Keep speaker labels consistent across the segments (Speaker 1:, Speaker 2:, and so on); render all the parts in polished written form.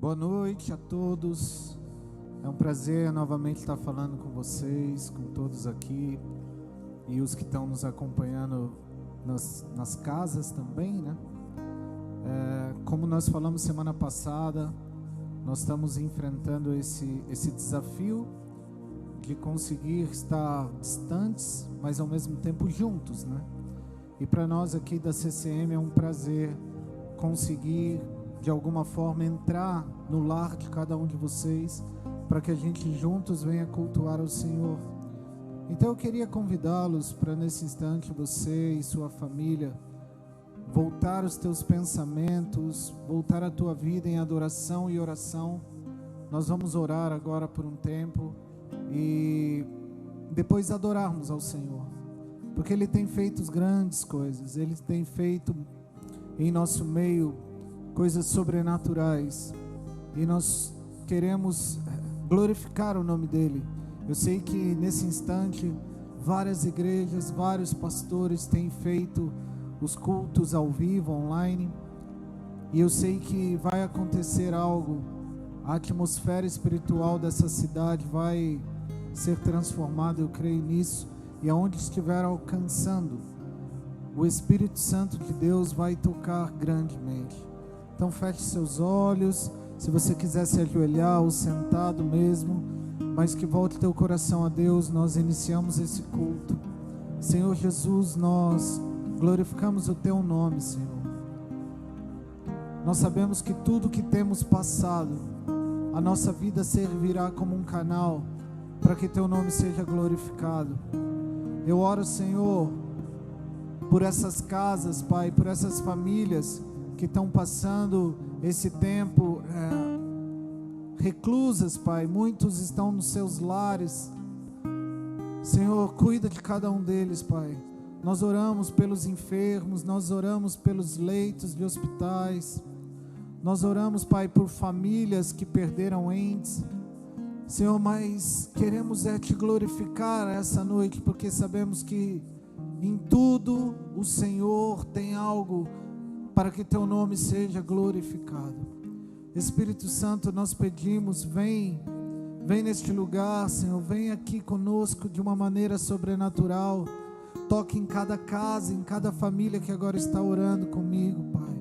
Speaker 1: Boa noite a todos. É um prazer novamente estar falando com vocês, com todos aqui e os que estão nos acompanhando nas casas também, né? Como nós falamos semana passada, nós estamos enfrentando esse desafio de conseguir estar distantes, mas ao mesmo tempo juntos, né? E para nós aqui da CCM é um prazer conseguir de alguma forma entrar no lar de cada um de vocês, para que a gente juntos venha cultuar o Senhor. Então eu queria convidá-los para nesse instante, você e sua família, voltar os teus pensamentos, voltar a tua vida em adoração e oração. Nós vamos orar agora por um tempo e depois adorarmos ao Senhor, porque Ele tem feito grandes coisas, Ele tem feito em nosso meio coisas sobrenaturais, e nós queremos glorificar o nome dEle. Eu sei que nesse instante várias igrejas, vários pastores têm feito os cultos ao vivo, online, e eu sei que vai acontecer algo. A atmosfera espiritual dessa cidade vai ser transformada, eu creio nisso, e aonde estiver alcançando, o Espírito Santo de Deus vai tocar grandemente. Então feche seus olhos, se você quiser se ajoelhar ou sentado mesmo, mas que volte teu coração a Deus. Nós iniciamos esse culto. Senhor Jesus, nós glorificamos o teu nome, Senhor. Nós sabemos que tudo que temos passado, a nossa vida servirá como um canal para que teu nome seja glorificado. Eu oro, Senhor, por essas casas, Pai, por essas famílias que estão passando esse tempo reclusas, Pai. Muitos estão nos seus lares. Senhor, cuida de cada um deles, Pai. Nós oramos pelos enfermos, nós oramos pelos leitos de hospitais, nós oramos, Pai, por famílias que perderam entes. Senhor, mas queremos te glorificar essa noite, porque sabemos que em tudo o Senhor tem algo para que teu nome seja glorificado. Espírito Santo, nós pedimos, vem neste lugar, Senhor, vem aqui conosco de uma maneira sobrenatural, toque em cada casa, em cada família que agora está orando comigo, Pai.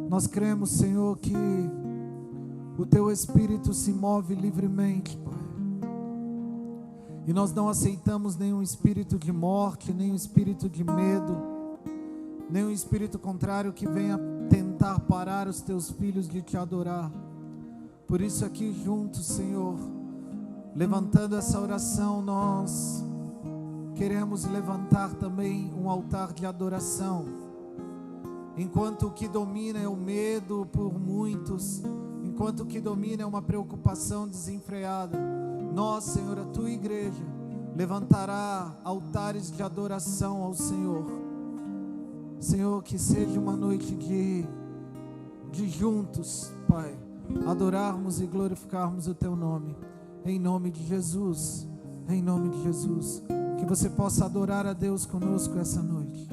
Speaker 1: Nós cremos, Senhor, que o teu Espírito se move livremente, Pai, e nós não aceitamos nenhum espírito de morte, nenhum espírito de medo, nenhum espírito contrário que venha tentar parar os teus filhos de te adorar. Por isso aqui juntos, Senhor, levantando essa oração, nós queremos levantar também um altar de adoração. Enquanto o que domina é o medo por muitos, enquanto o que domina é uma preocupação desenfreada, nós, Senhor, a tua igreja levantará altares de adoração ao Senhor. Senhor, que seja uma noite de juntos, Pai, adorarmos e glorificarmos o teu nome, em nome de Jesus, em nome de Jesus. Que você possa adorar a Deus conosco essa noite.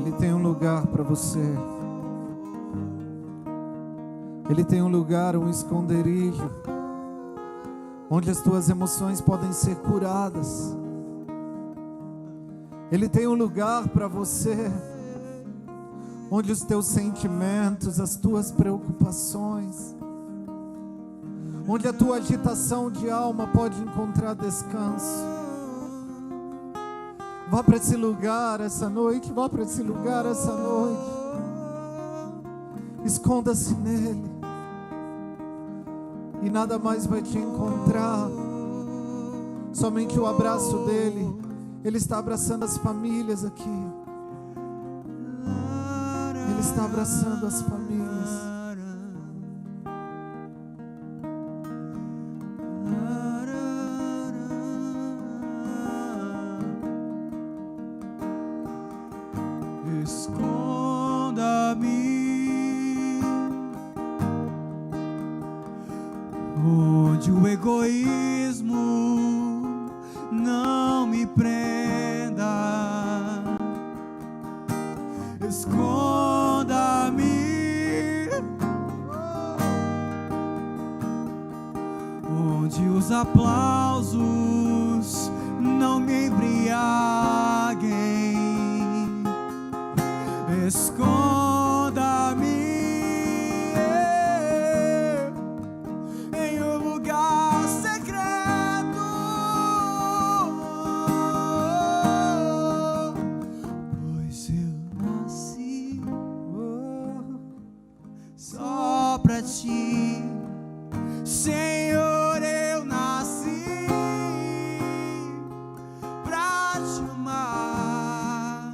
Speaker 1: Ele tem um lugar para você. Ele tem um lugar, um esconderijo, onde as tuas emoções podem ser curadas. Ele tem um lugar para você, onde os teus sentimentos, as tuas preocupações, onde a tua agitação de alma pode encontrar descanso. Vá para esse lugar essa noite, vá para esse lugar essa noite. Esconda-se nele, e nada mais vai te encontrar, somente o abraço dele. Ele está abraçando as famílias aqui. Ele está abraçando as famílias.
Speaker 2: Esconda-me onde o egoísmo não me prenda. Esconda-me onde os aplausos não me embriaguem. Esconda-me em um lugar secreto, pois eu nasci só pra ti, Senhor. Eu nasci pra te amar.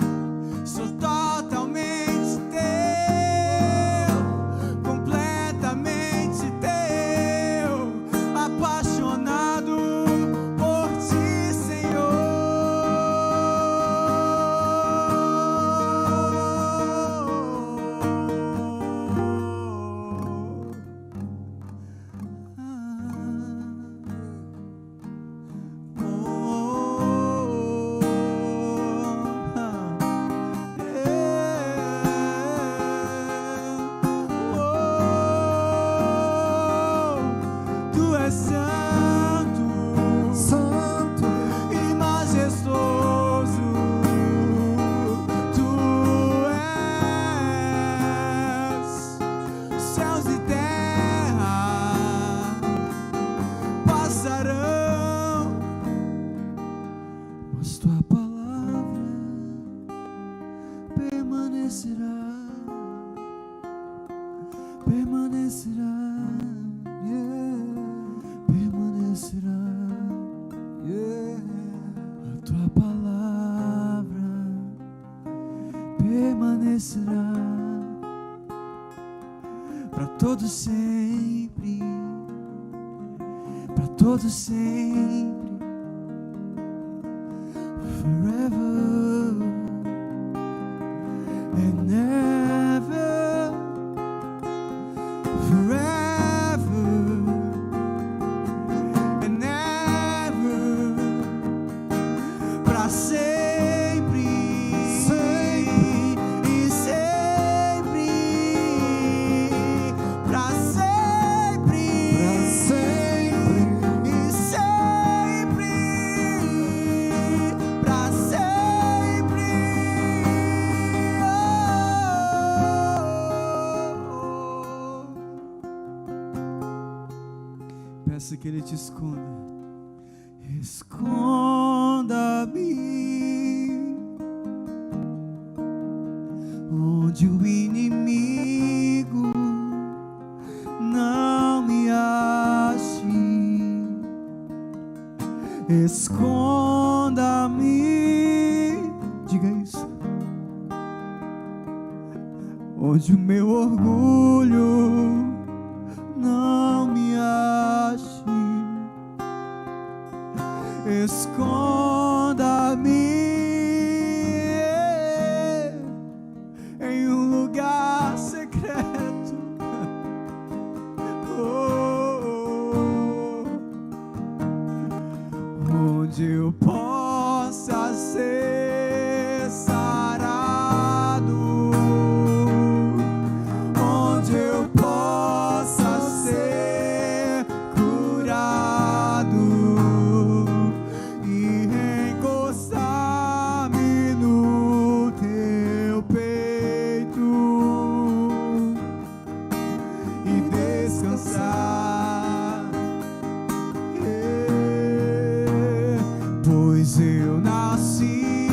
Speaker 2: Sou totalmente teu, completamente teu, apaixonado por ti, Senhor. Tu és santo,
Speaker 1: Santo,
Speaker 2: e majestoso. Tu és. Céus e terra passarão, mas tua palavra permanecerá, permanecerá. Permanecerá, a tua palavra permanecerá para todo sempre, para todo sempre, forever and ever, forever. Sempre, sempre e sempre, pra sempre, e sempre, pra sempre. Peço que Ele te esconda. Esconda-me onde o inimigo não me ache. Esconda-me, diga isso, onde o meu orgulho não me ache. Esconda-me em um lugar secreto, onde eu possa ser sarado. pois eu nasci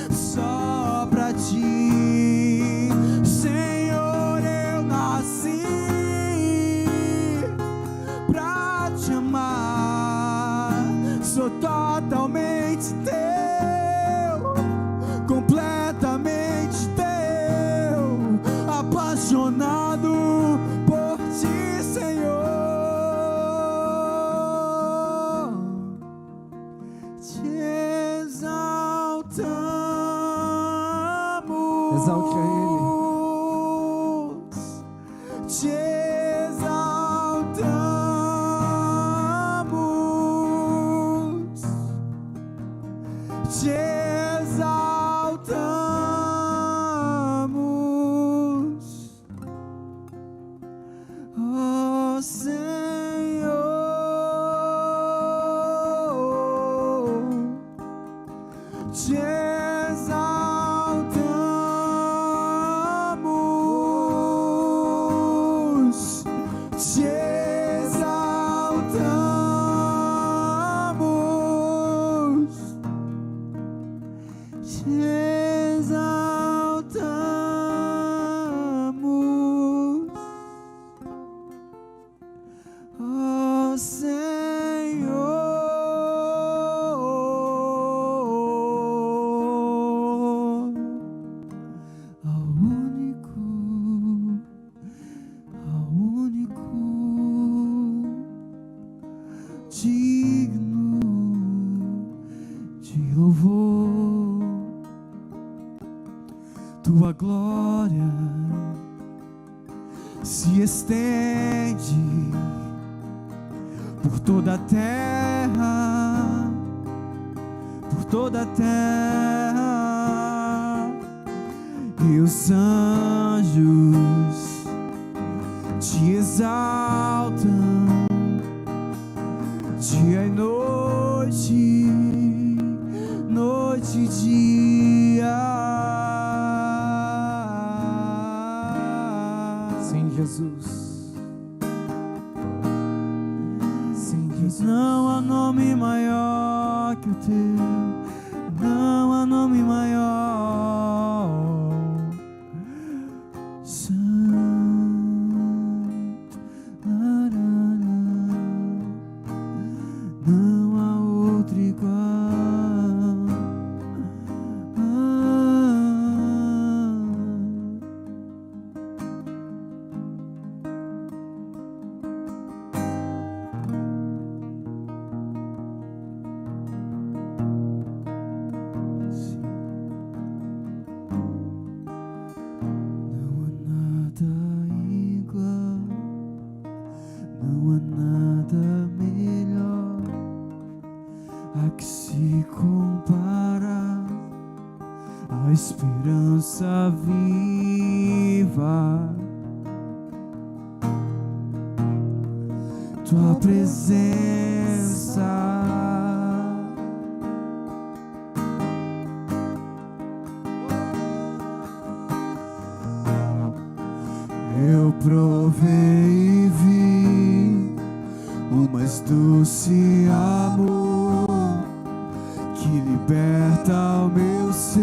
Speaker 2: só pra ti, Senhor, eu nasci pra te amar, sou totalmente teu, completamente teu, apaixonado por ti, Senhor. Te exaltamos,
Speaker 1: Exalte a Ele.
Speaker 2: te exaltamos, te exaltamos, ó Senhor, te exaltamos, te exaltamos, te exaltamos, ó Senhor, ao único digno de louvor. Tua glória se estende por toda a terra, por toda a terra, e os anjos te exaltam dia e noite, noite e dia.
Speaker 1: Sim, Jesus. Sim, Jesus.
Speaker 2: Não há nome maior que o teu, não há nome maior. Santo, não há outro igual. Não há nada melhor a que se compara a esperança viva, tua presença. Eu provei e vi o mais doce amor que liberta o meu ser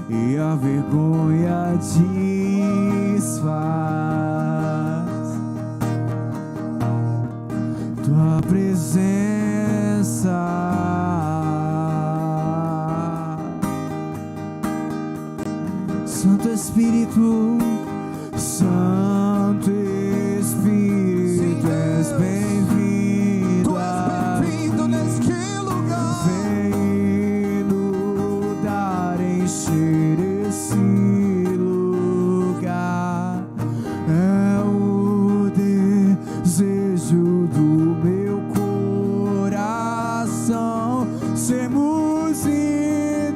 Speaker 2: e a vergonha desfaz. Tua presença, Santo Espírito, Santo Espírito, és bem-vindo neste lugar. Vem inundar, encher esse lugar. É o desejo do meu coração, sermos inundados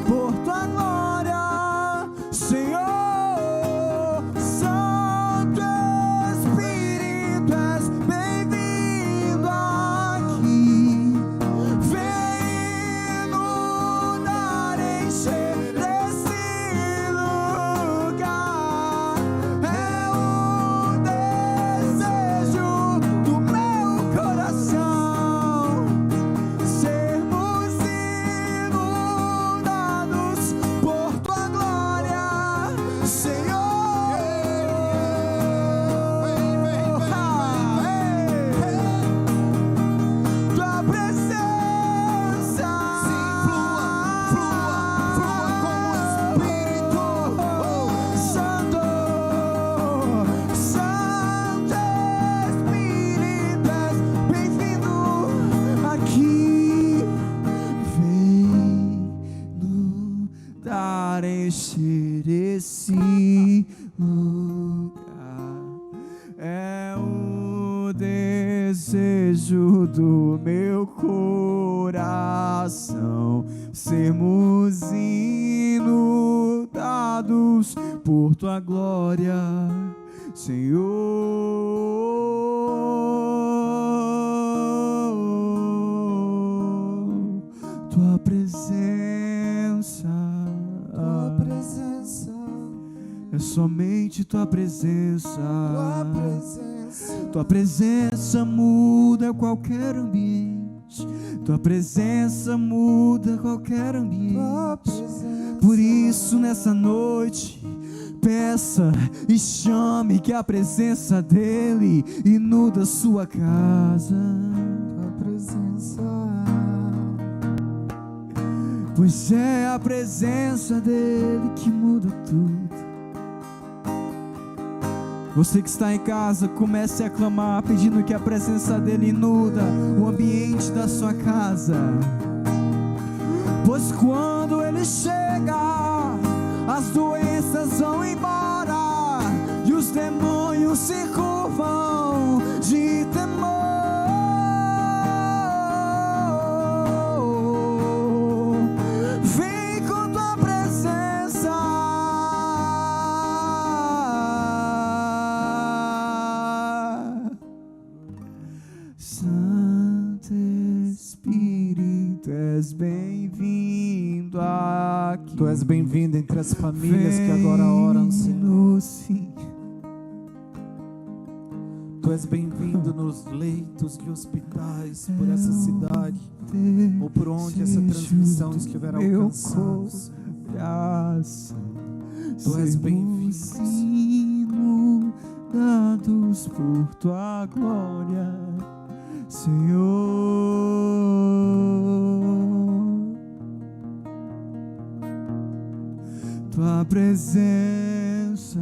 Speaker 2: por tua glória. desejo do meu coração, sermos inundados por tua glória, Senhor. Tua presença, é somente tua presença. Tua presença muda qualquer ambiente. Tua presença muda qualquer ambiente. Por isso nessa noite peça e chame que a presença dele inunda sua casa. Tua presença, pois é a presença dele que muda tudo. Você que está em casa, comece a clamar, pedindo que a presença dele inunda o ambiente da sua casa. Pois quando ele chega, as doenças vão embora e os demônios se curvam de temor. Vem com tua presença, Santo Espírito, és bem-vindo aqui.
Speaker 1: Tu és bem-vindo entre as famílias que agora oram, Senhor. Tu és bem-vindo nos leitos de hospitais por essa cidade, ou por onde essa transmissão estiver alcançando. Tu és bem-vindo, inundados por tua glória, Senhor.
Speaker 2: Tua presença,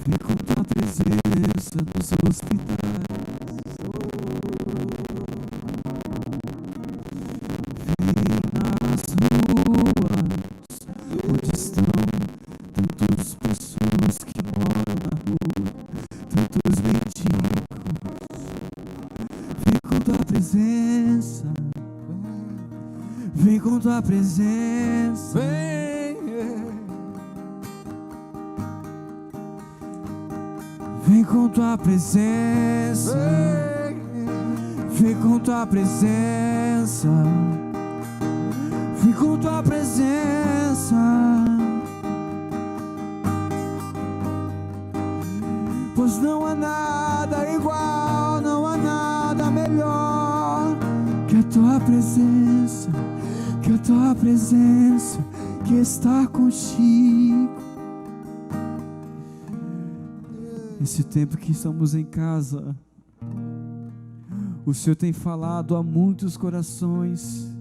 Speaker 2: vem com tua presença nos hospitais. Vem nas ruas, onde estão tantas pessoas que moram na rua, tantos mendigos. Vem com tua presença, vem com tua presença. Vem com tua presença, vem com tua presença, vem com tua presença. Pois não há nada igual, não há nada melhor que a tua presença, que a tua presença que está contigo. Esse tempo que estamos em casa, o Senhor tem falado a muitos corações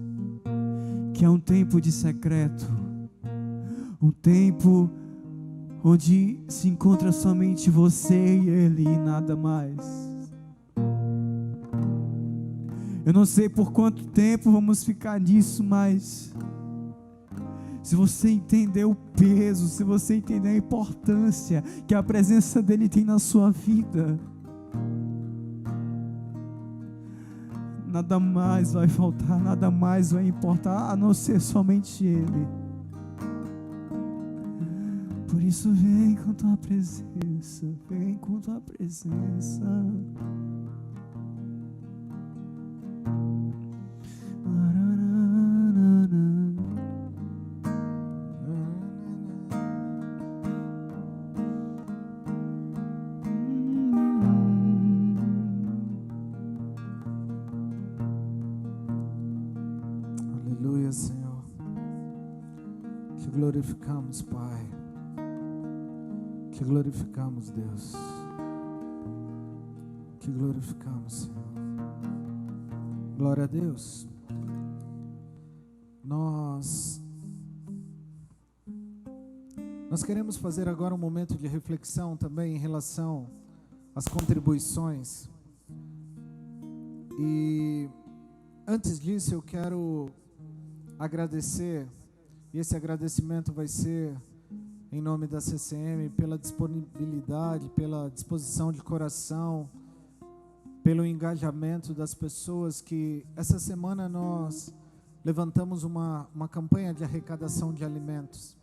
Speaker 2: que é um tempo de secreto, um tempo onde se encontra somente você e Ele e nada mais. Eu não sei por quanto tempo vamos ficar nisso, mas se você entender o peso, se você entender a importância que a presença dele tem na sua vida, nada mais vai faltar, nada mais vai importar, a não ser somente ele. Por isso vem com tua presença, vem com tua presença.
Speaker 1: Aleluia, Senhor. Te glorificamos, Pai. Te glorificamos, Deus. Te glorificamos, Senhor. Glória a Deus. Nós queremos fazer agora um momento de reflexão também em relação às contribuições. E antes disso eu quero agradecer, e esse agradecimento vai ser em nome da CCM, pela disponibilidade, pela disposição de coração, pelo engajamento das pessoas, que essa semana nós levantamos uma campanha de arrecadação de alimentos,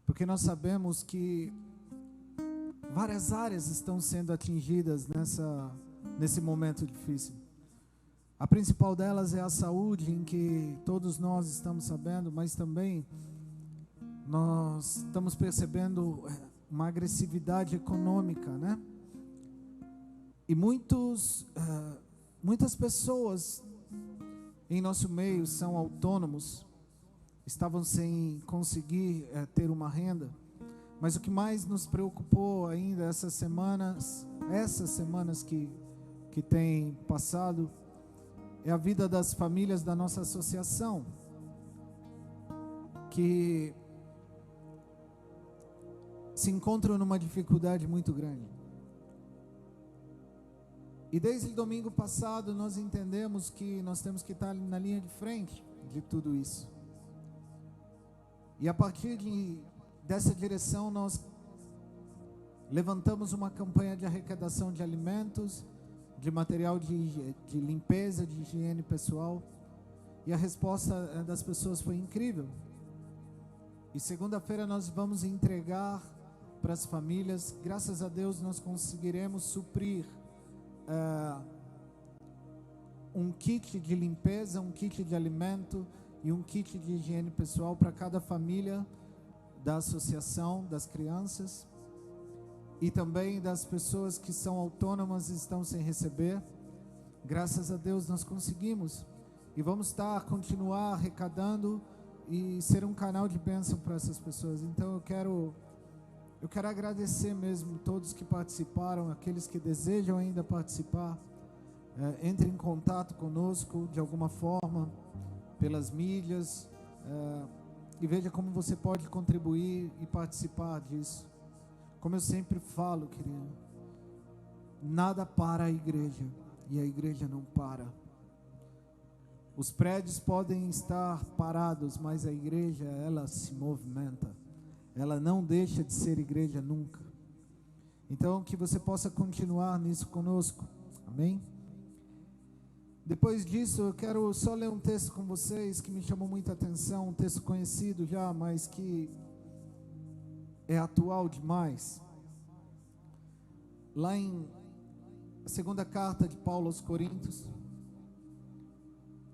Speaker 1: porque nós sabemos que várias áreas estão sendo atingidas nesse momento difícil. A principal delas é a saúde, em que todos nós estamos sabendo, mas também nós estamos percebendo uma agressividade econômica, né? E muitas pessoas em nosso meio são autônomos, estavam sem conseguir ter uma renda, mas o que mais nos preocupou ainda essas semanas que têm passado, é a vida das famílias da nossa associação, que se encontram numa dificuldade muito grande. E desde o domingo passado nós entendemos que nós temos que estar na linha de frente de tudo isso. E a partir dessa direção nós levantamos uma campanha de arrecadação de alimentos, de material de limpeza, de higiene pessoal. E a resposta das pessoas foi incrível. E segunda-feira nós vamos entregar para as famílias. Graças a Deus nós conseguiremos suprir um kit de limpeza, um kit de alimento e um kit de higiene pessoal para cada família da associação das crianças e também das pessoas que são autônomas e estão sem receber. Graças a Deus nós conseguimos e vamos continuar arrecadando e ser um canal de bênção para essas pessoas. Então eu quero agradecer mesmo todos que participaram, aqueles que desejam ainda participar. Entre em contato conosco de alguma forma, pelas mídias, e veja como você pode contribuir e participar disso. Como eu sempre falo, querido, nada para a igreja e a igreja não para. Os prédios podem estar parados, mas a igreja, ela se movimenta. Ela não deixa de ser igreja nunca. Então, que você possa continuar nisso conosco. Amém? Depois disso, eu quero só ler um texto com vocês que me chamou muita atenção. Um texto conhecido já, mas que é atual demais. Lá em segunda carta de Paulo aos Coríntios,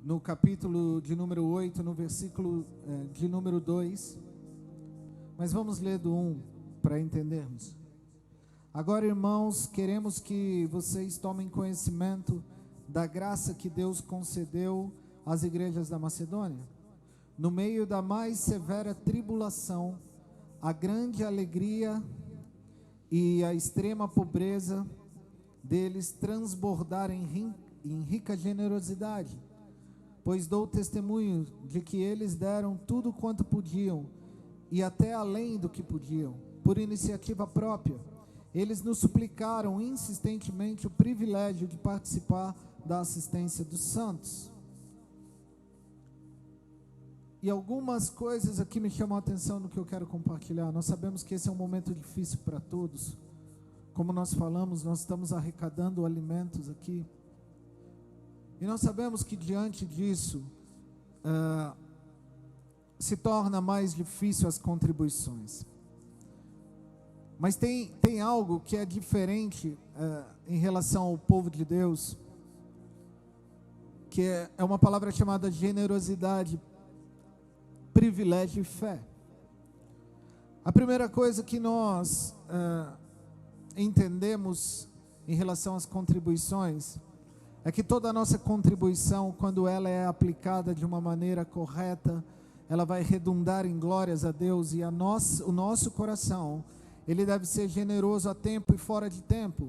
Speaker 1: no capítulo de número 8, no versículo de número 2. Mas vamos ler do 1 para entendermos. Agora, irmãos, queremos que vocês tomem conhecimento da graça que Deus concedeu às igrejas da Macedônia. No meio da mais severa tribulação, a grande alegria e a extrema pobreza deles transbordaram em rica generosidade, pois dou testemunho de que eles deram tudo quanto podiam, e até além do que podiam, por iniciativa própria. Eles nos suplicaram insistentemente o privilégio de participar da assistência dos santos. E algumas coisas aqui me chamam a atenção no que eu quero compartilhar. Nós sabemos que esse é um momento difícil para todos. Como nós falamos, nós estamos arrecadando alimentos aqui. E nós sabemos que diante disso, se torna mais difícil as contribuições. Mas tem algo que é diferente em relação ao povo de Deus, que é uma palavra chamada generosidade, privilégio e fé. A primeira coisa que nós entendemos em relação às contribuições é que toda a nossa contribuição, quando ela é aplicada de uma maneira correta, ela vai redundar em glórias a Deus, e o nosso coração, ele deve ser generoso a tempo e fora de tempo.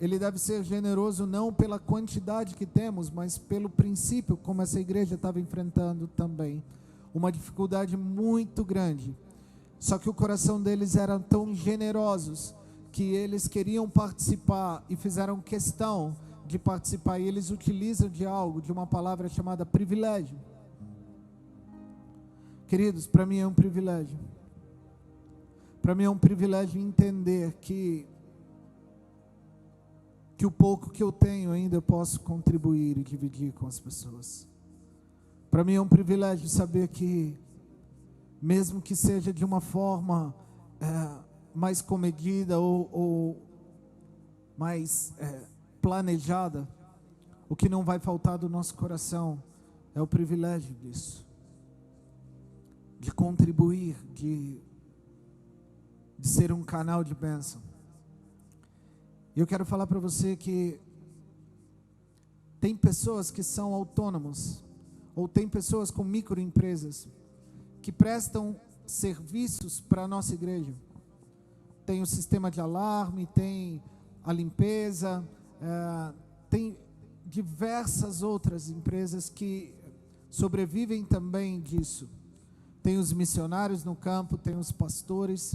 Speaker 1: Ele deve ser generoso não pela quantidade que temos, mas pelo princípio, como essa igreja estava enfrentando também. Uma dificuldade muito grande. Só que o coração deles era tão generosos que eles queriam participar e fizeram questão de participar. E eles utilizam de uma palavra chamada privilégio. Queridos, para mim é um privilégio Para mim é um privilégio entender que o pouco que eu tenho ainda eu posso contribuir e dividir com as pessoas. Para mim é um privilégio saber que, mesmo que seja de uma forma mais comedida ou mais planejada, o que não vai faltar do nosso coração é o privilégio disso, de contribuir, de ser um canal de bênção. E eu quero falar para você que tem pessoas que são autônomos, ou tem pessoas com microempresas, que prestam serviços para a nossa igreja. Tem o sistema de alarme, tem a limpeza, tem diversas outras empresas que sobrevivem também disso. Tem os missionários no campo, tem os pastores.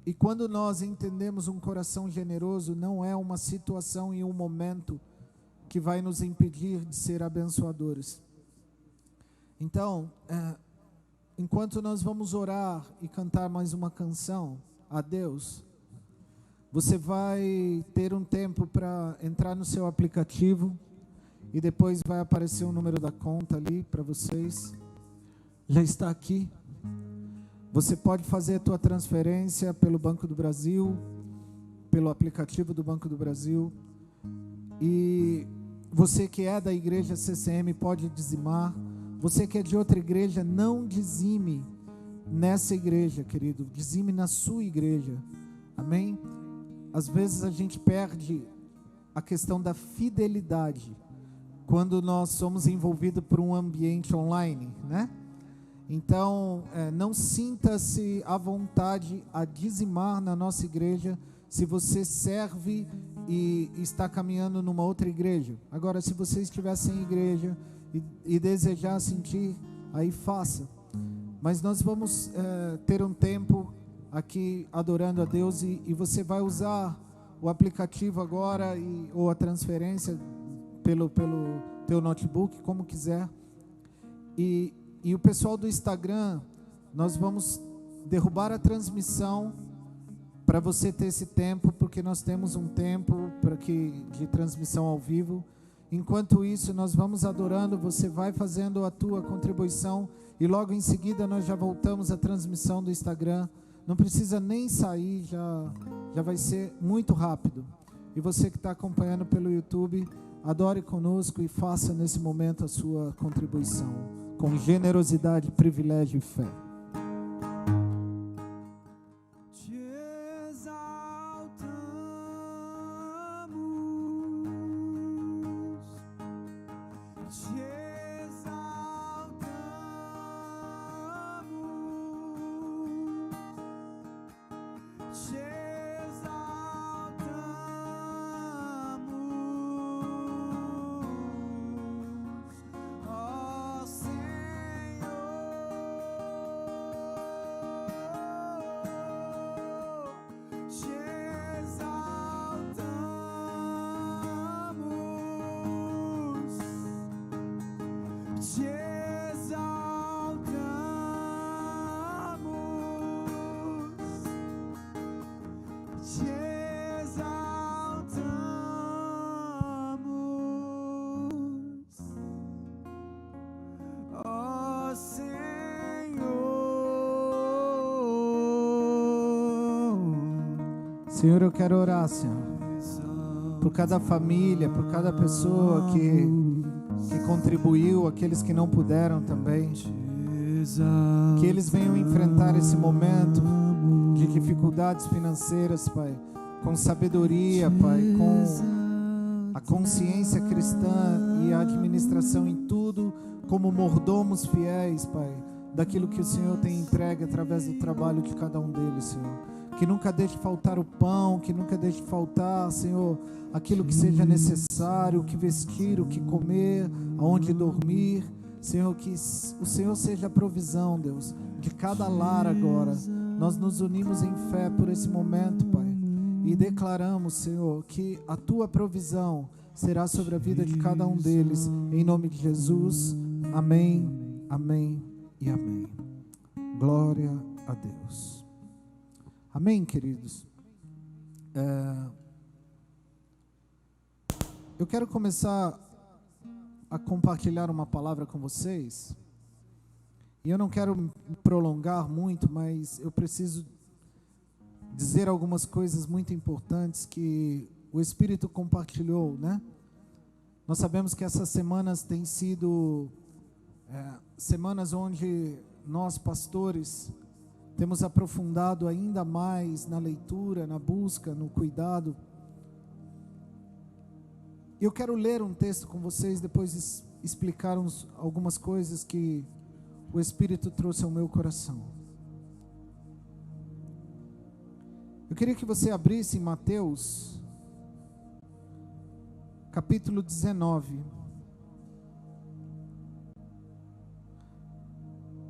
Speaker 1: E quando nós entendemos um coração generoso, não é uma situação e um momento que vai nos impedir de ser abençoadores. Então, enquanto nós vamos orar e cantar mais uma canção a Deus, você vai ter um tempo para entrar no seu aplicativo e depois vai aparecer o número da conta ali para vocês. Já está aqui. Você pode fazer a tua transferência pelo Banco do Brasil, pelo aplicativo do Banco do Brasil. E você que é da igreja CCM pode dizimar. Você que é de outra igreja, não dizime nessa igreja, querido. Dizime na sua igreja. Amém? Às vezes a gente perde a questão da fidelidade quando nós somos envolvidos por um ambiente online, né? Então, não sinta-se à vontade a dizimar na nossa igreja se você serve e está caminhando numa outra igreja. Agora, se você estiver sem igreja e desejar sentir, aí faça. Mas nós vamos ter um tempo aqui adorando a Deus e você vai usar o aplicativo agora ou a transferência pelo teu notebook, como quiser. E o pessoal do Instagram, nós vamos derrubar a transmissão para você ter esse tempo, porque nós temos um tempo de transmissão ao vivo. Enquanto isso, nós vamos adorando, você vai fazendo a tua contribuição e logo em seguida nós já voltamos à transmissão do Instagram. Não precisa nem sair, já vai ser muito rápido. E você que está acompanhando pelo YouTube, adore conosco e faça nesse momento a sua contribuição com generosidade, privilégio e fé.
Speaker 2: Te exaltamos, te exaltamos, te
Speaker 1: Senhor, eu quero orar, Senhor, por cada família, por cada pessoa que contribuiu, aqueles que não puderam também, que eles venham enfrentar esse momento de dificuldades financeiras, Pai, com sabedoria, Pai, com a consciência cristã e a administração em tudo, como mordomos fiéis, Pai, daquilo que o Senhor tem entregue através do trabalho de cada um deles, Senhor. Que nunca deixe faltar o pão, que nunca deixe faltar, Senhor, aquilo que seja necessário, o que vestir, o que comer, aonde dormir. Senhor, que o Senhor seja a provisão, Deus, de cada lar agora. Nós nos unimos em fé por esse momento, Pai, e declaramos, Senhor, que a Tua provisão será sobre a vida de cada um deles, em nome de Jesus. Amém, amém e amém. Glória a Deus. Amém, queridos? Eu quero começar a compartilhar uma palavra com vocês, e eu não quero me prolongar muito, mas eu preciso dizer algumas coisas muito importantes que o Espírito compartilhou, né? Nós sabemos que essas semanas têm sido semanas onde nós, pastores, temos aprofundado ainda mais na leitura, na busca, no cuidado. Eu quero ler um texto com vocês, depois explicar algumas coisas que o Espírito trouxe ao meu coração. Eu queria que você abrisse em Mateus, capítulo 19.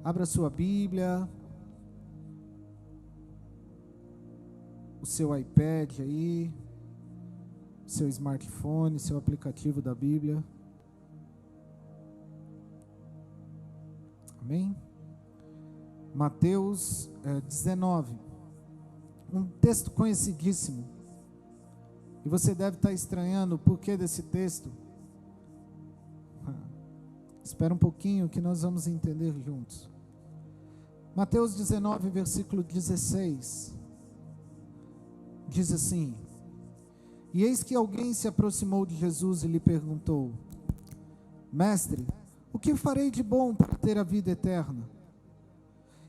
Speaker 1: Abra sua Bíblia, o seu iPad aí, seu smartphone, seu aplicativo da Bíblia. Amém? Mateus 19, um texto conhecidíssimo, e você deve estar estranhando o porquê desse texto. Espera um pouquinho que nós vamos entender juntos. Mateus 19, versículo 16, diz assim: E eis que alguém se aproximou de Jesus e lhe perguntou: Mestre, o que farei de bom para ter a vida eterna?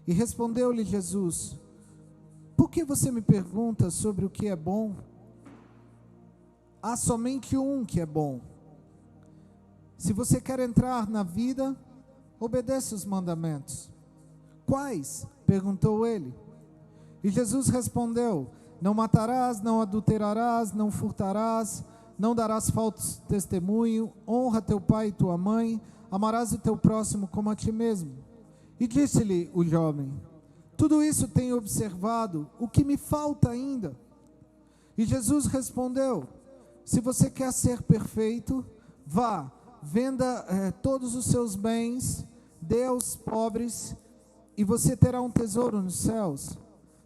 Speaker 1: E respondeu-lhe Jesus: Por que você me pergunta sobre o que é bom? Há somente um que é bom. Se você quer entrar na vida, obedeça os mandamentos. Quais? Perguntou ele. E Jesus respondeu: Não matarás, não adulterarás, não furtarás, não darás falso testemunho, honra teu pai e tua mãe, amarás o teu próximo como a ti mesmo. E disse-lhe o jovem: Tudo isso tenho observado, o que me falta ainda? E Jesus respondeu: Se você quer ser perfeito, vá, venda todos os seus bens, dê aos pobres, e você terá um tesouro nos céus.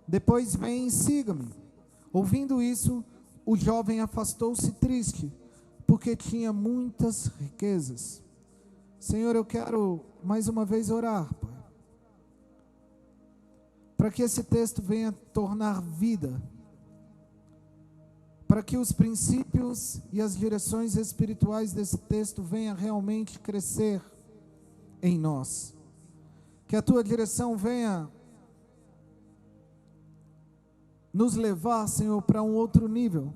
Speaker 1: Depois vem e siga-me. Ouvindo isso, o jovem afastou-se triste, porque tinha muitas riquezas. Senhor, eu quero mais uma vez orar, Pai, para que esse texto venha tornar vida, para que os princípios e as direções espirituais desse texto venham realmente crescer em nós. Que a tua direção venha nos levar, Senhor, para um outro nível.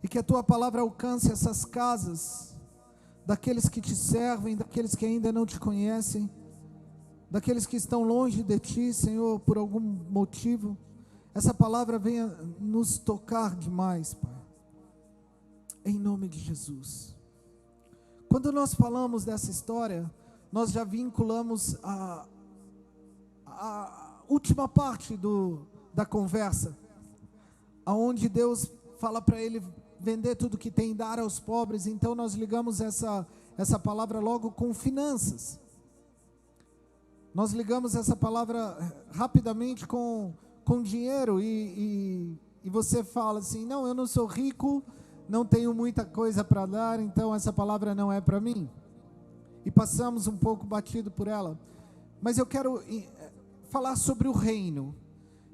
Speaker 1: E que a tua palavra alcance essas casas, daqueles que te servem, daqueles que ainda não te conhecem, daqueles que estão longe de ti, Senhor, por algum motivo. Essa palavra venha nos tocar demais, Pai, em nome de Jesus. Quando nós falamos dessa história, nós já vinculamos a última parte da conversa, aonde Deus fala para ele vender tudo que tem e dar aos pobres. Então nós ligamos essa palavra logo com finanças. Nós ligamos essa palavra rapidamente com dinheiro, e você fala assim: não, eu não sou rico, não tenho muita coisa para dar, então essa palavra não é para mim. E passamos um pouco batido por ela. Mas eu quero falar sobre o reino.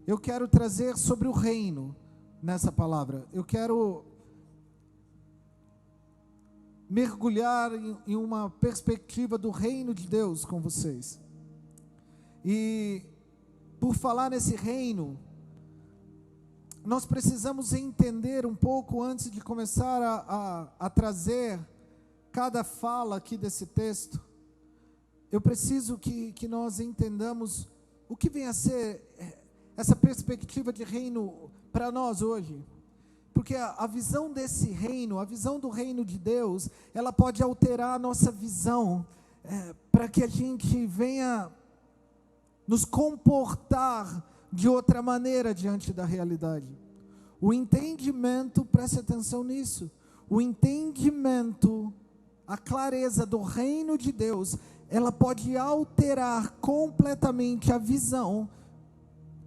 Speaker 1: Eu quero trazer sobre o reino nessa palavra. Eu quero mergulhar em uma perspectiva do reino de Deus com vocês. E por falar nesse reino, nós precisamos entender um pouco, antes de começar a trazer cada fala aqui desse texto, eu preciso que nós entendamos o que vem a ser essa perspectiva de reino para nós hoje. Porque a visão desse reino, a visão do reino de Deus, ela pode alterar a nossa visão, para que a gente venha nos comportar de outra maneira diante da realidade. O entendimento, preste atenção nisso, o entendimento, a clareza do reino de Deus, ela pode alterar completamente a visão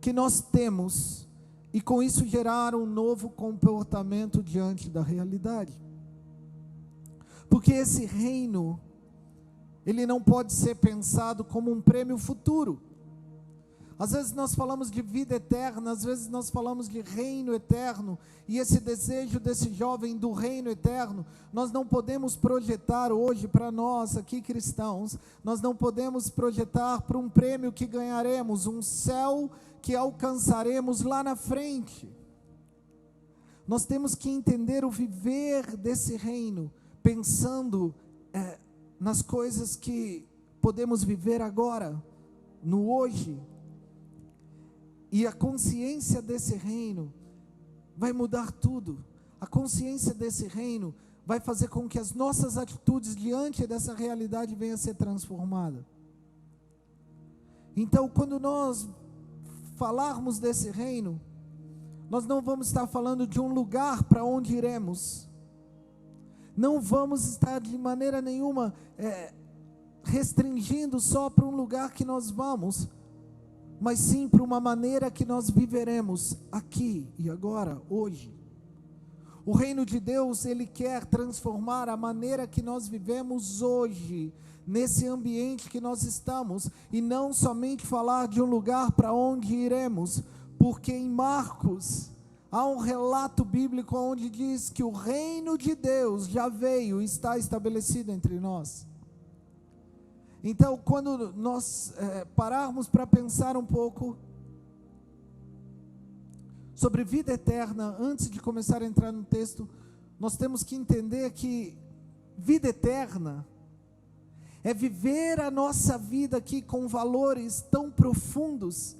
Speaker 1: que nós temos e com isso gerar um novo comportamento diante da realidade. Porque esse reino, ele não pode ser pensado como um prêmio futuro. Às vezes nós falamos de vida eterna, às vezes nós falamos de reino eterno, e esse desejo desse jovem do reino eterno, nós não podemos projetar hoje para nós aqui cristãos, nós não podemos projetar para um prêmio que ganharemos, um céu que alcançaremos lá na frente. Nós temos que entender o viver desse reino, pensando nas coisas que podemos viver agora, no hoje. E a consciência desse reino vai mudar tudo. A consciência desse reino vai fazer com que as nossas atitudes diante dessa realidade venham a ser transformadas. Então, quando nós falarmos desse reino, nós não vamos estar falando de um lugar para onde iremos. Não vamos estar de maneira nenhuma restringindo só para um lugar que nós vamos, mas sim para uma maneira que nós viveremos aqui e agora, hoje. O reino de Deus, ele quer transformar a maneira que nós vivemos hoje, nesse ambiente que nós estamos, e não somente falar de um lugar para onde iremos, porque em Marcos há um relato bíblico onde diz que o reino de Deus já veio e está estabelecido entre nós. Então, quando nós pararmos para pensar um pouco sobre vida eterna, antes de começar a entrar no texto, nós temos que entender que vida eterna é viver a nossa vida aqui com valores tão profundos,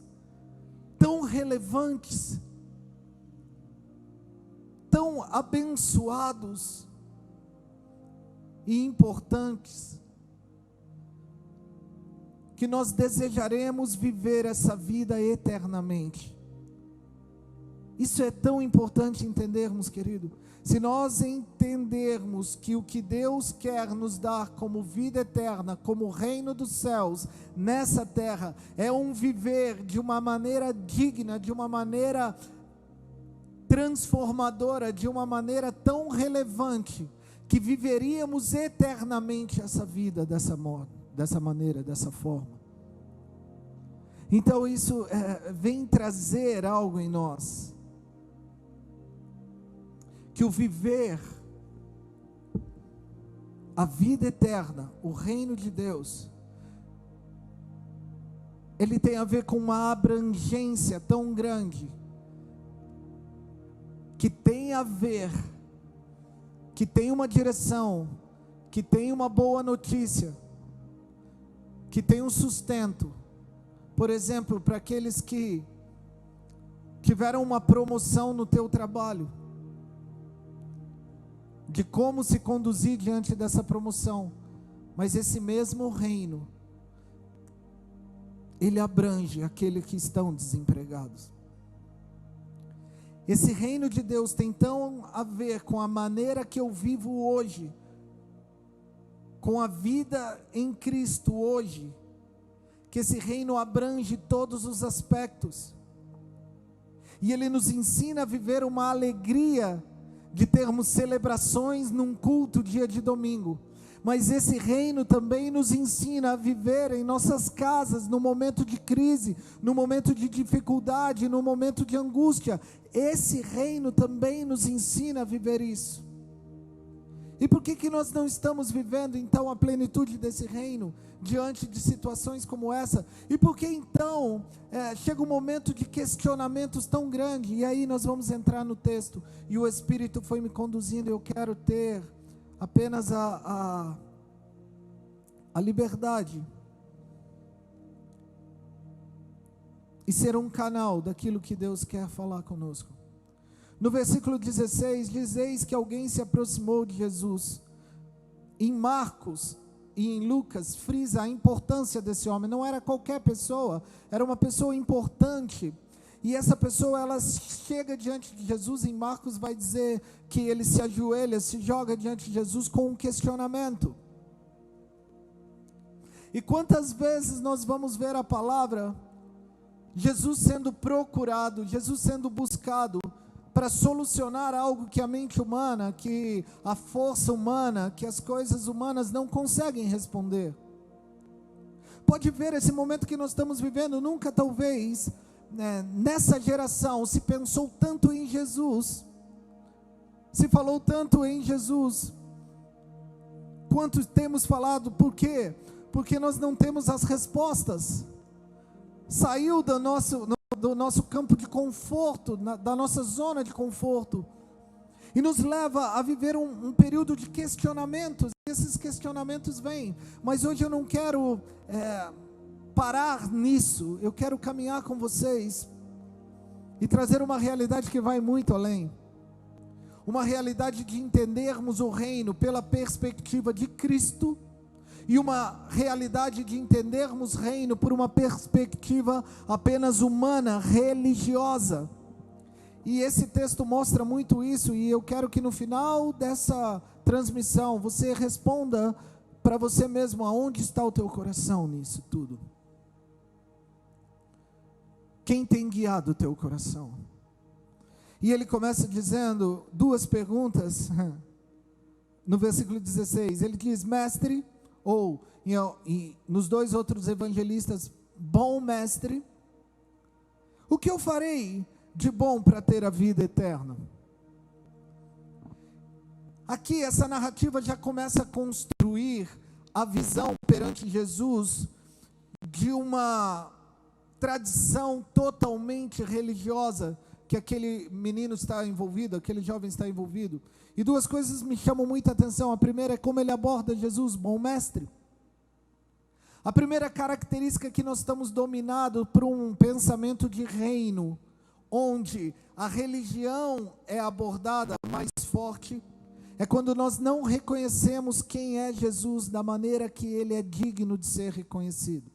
Speaker 1: tão relevantes, tão abençoados e importantes, que nós desejaremos viver essa vida eternamente. Isso é tão importante entendermos, querido. Se nós entendermos que o que Deus quer nos dar como vida eterna, como reino dos céus, nessa terra, é um viver de uma maneira digna, de uma maneira transformadora, de uma maneira tão relevante, que viveríamos eternamente essa vida dessa maneira, dessa forma. Então isso vem trazer algo em nós, que o viver a vida eterna, o reino de Deus, ele tem a ver com uma abrangência tão grande, que tem a ver, que tem uma direção, que tem uma boa notícia, que tem um sustento. Por exemplo, para aqueles que tiveram uma promoção no teu trabalho, de como se conduzir diante dessa promoção, mas esse mesmo reino, ele abrange aqueles que estão desempregados. Esse reino de Deus tem tão a ver com a maneira que eu vivo hoje, com a vida em Cristo hoje, que esse reino abrange todos os aspectos, e ele nos ensina a viver uma alegria de termos celebrações num culto dia de domingo, mas esse reino também nos ensina a viver em nossas casas, no momento de crise, no momento de dificuldade, no momento de angústia. Esse reino também nos ensina a viver isso. E por que nós não estamos vivendo então a plenitude desse reino, diante de situações como essa? E por que então chega um momento de questionamentos tão grande? E aí nós vamos entrar no texto, e o Espírito foi me conduzindo, eu quero ter apenas a liberdade, e ser um canal daquilo que Deus quer falar conosco. No versículo 16, diz: eis que alguém se aproximou de Jesus. Em Marcos e em Lucas, frisa a importância desse homem. Não era qualquer pessoa, era uma pessoa importante. E essa pessoa, ela chega diante de Jesus. Em Marcos vai dizer que ele se ajoelha, se joga diante de Jesus com um questionamento. E quantas vezes nós vamos ver a palavra Jesus sendo procurado, Jesus sendo buscado para solucionar algo que a mente humana, que a força humana, que as coisas humanas não conseguem responder. Pode ver esse momento que nós estamos vivendo, nunca talvez, nessa geração, se pensou tanto em Jesus, se falou tanto em Jesus, quanto temos falado. Por quê? Porque nós não temos as respostas. Saiu do nosso campo de conforto, da nossa zona de conforto, e nos leva a viver um período de questionamentos. Esses questionamentos vêm, mas hoje eu não quero parar nisso. Eu quero caminhar com vocês e trazer uma realidade que vai muito além, uma realidade de entendermos o reino pela perspectiva de Cristo, e uma realidade de entendermos reino por uma perspectiva apenas humana, religiosa. E esse texto mostra muito isso, e eu quero que no final dessa transmissão você responda para você mesmo aonde está o teu coração nisso tudo. Quem tem guiado o teu coração? E ele começa dizendo duas perguntas, no versículo 16, ele diz: mestre, ou nos dois outros evangelistas, bom mestre, o que eu farei de bom para ter a vida eterna? Aqui essa narrativa já começa a construir a visão perante Jesus de uma tradição totalmente religiosa que aquele menino está envolvido, aquele jovem está envolvido. E duas coisas me chamam muita atenção. A primeira é como ele aborda Jesus, bom mestre. A primeira característica que nós estamos dominados por um pensamento de reino, onde a religião é abordada mais forte, é quando nós não reconhecemos quem é Jesus da maneira que ele é digno de ser reconhecido.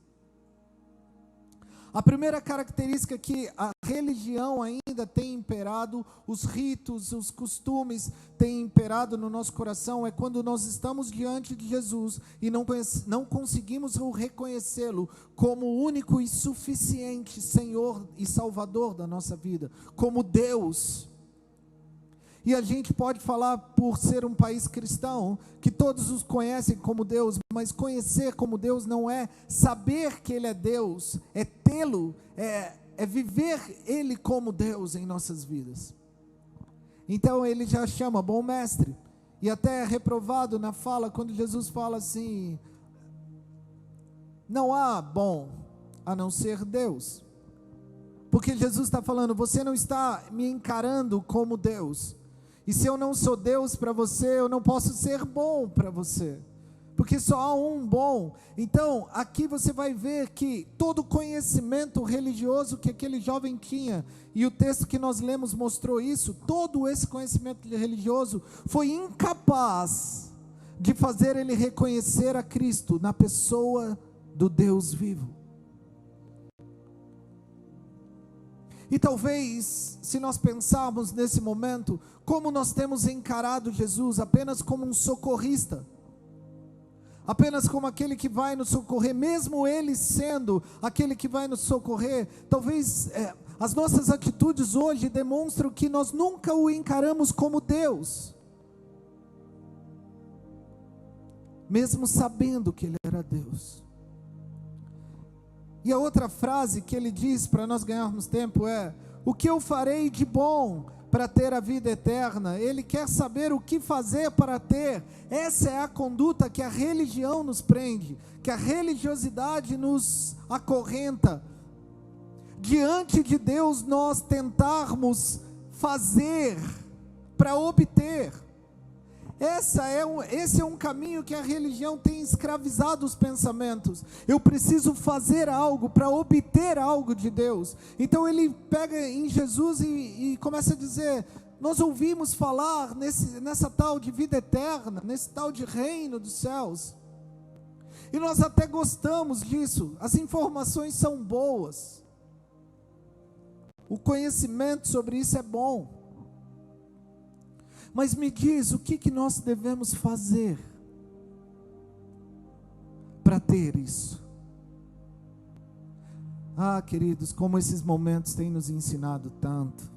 Speaker 1: A primeira característica que a religião ainda tem imperado, os ritos, os costumes têm imperado no nosso coração, é quando nós estamos diante de Jesus e não conseguimos reconhecê-lo como o único e suficiente Senhor e Salvador da nossa vida, como Deus. E a gente pode falar, por ser um país cristão, que todos os conhecem como Deus, mas conhecer como Deus não é saber que Ele é Deus, é tê-lo, é viver Ele como Deus em nossas vidas. Então ele já chama bom mestre, e até é reprovado na fala, quando Jesus fala assim: não há bom a não ser Deus. Porque Jesus está falando, você não está me encarando como Deus. E se eu não sou Deus para você, eu não posso ser bom para você, porque só há um bom. Então, aqui você vai ver que todo conhecimento religioso que aquele jovem tinha, e o texto que nós lemos mostrou isso, todo esse conhecimento religioso foi incapaz de fazer ele reconhecer a Cristo na pessoa do Deus vivo. E talvez, se nós pensarmos nesse momento, como nós temos encarado Jesus apenas como um socorrista, apenas como aquele que vai nos socorrer, mesmo Ele sendo aquele que vai nos socorrer, talvez as nossas atitudes hoje demonstram que nós nunca o encaramos como Deus, mesmo sabendo que Ele era Deus. E a outra frase que ele diz para nós ganharmos tempo é: o que eu farei de bom para ter a vida eterna? Ele quer saber o que fazer para ter. Essa é a conduta que a religião nos prende, que a religiosidade nos acorrenta. Diante de Deus nós tentarmos fazer para obter. Esse é um caminho que a religião tem escravizado os pensamentos. Eu preciso fazer algo para obter algo de Deus. Então ele pega em Jesus e começa a dizer: nós ouvimos falar nessa tal de vida eterna, nesse tal de reino dos céus, e nós até gostamos disso, as informações são boas, o conhecimento sobre isso é bom. Mas me diz, o que nós devemos fazer para ter isso? Ah, queridos, como esses momentos têm nos ensinado tanto.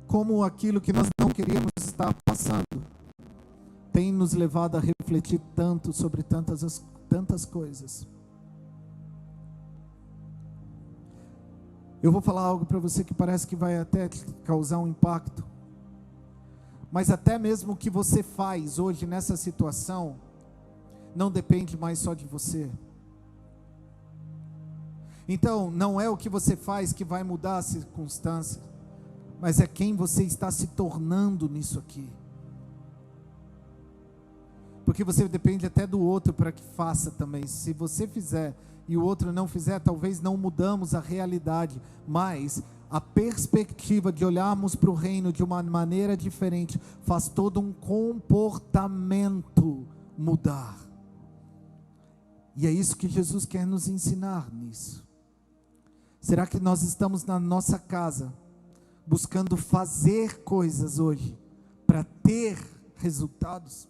Speaker 1: Como aquilo que nós não queríamos estar passando tem nos levado a refletir tanto sobre tantas coisas. Eu vou falar algo para você que parece que vai até causar um impacto, mas até mesmo o que você faz hoje nessa situação não depende mais só de você. Então, não é o que você faz que vai mudar a circunstância, mas é quem você está se tornando nisso aqui. Porque você depende até do outro para que faça também. Se você fizer e o outro não fizer, talvez não mudamos a realidade, mas a perspectiva de olharmos para o reino de uma maneira diferente faz todo um comportamento mudar. E é isso que Jesus quer nos ensinar nisso. Será que nós estamos na nossa casa buscando fazer coisas hoje para ter resultados?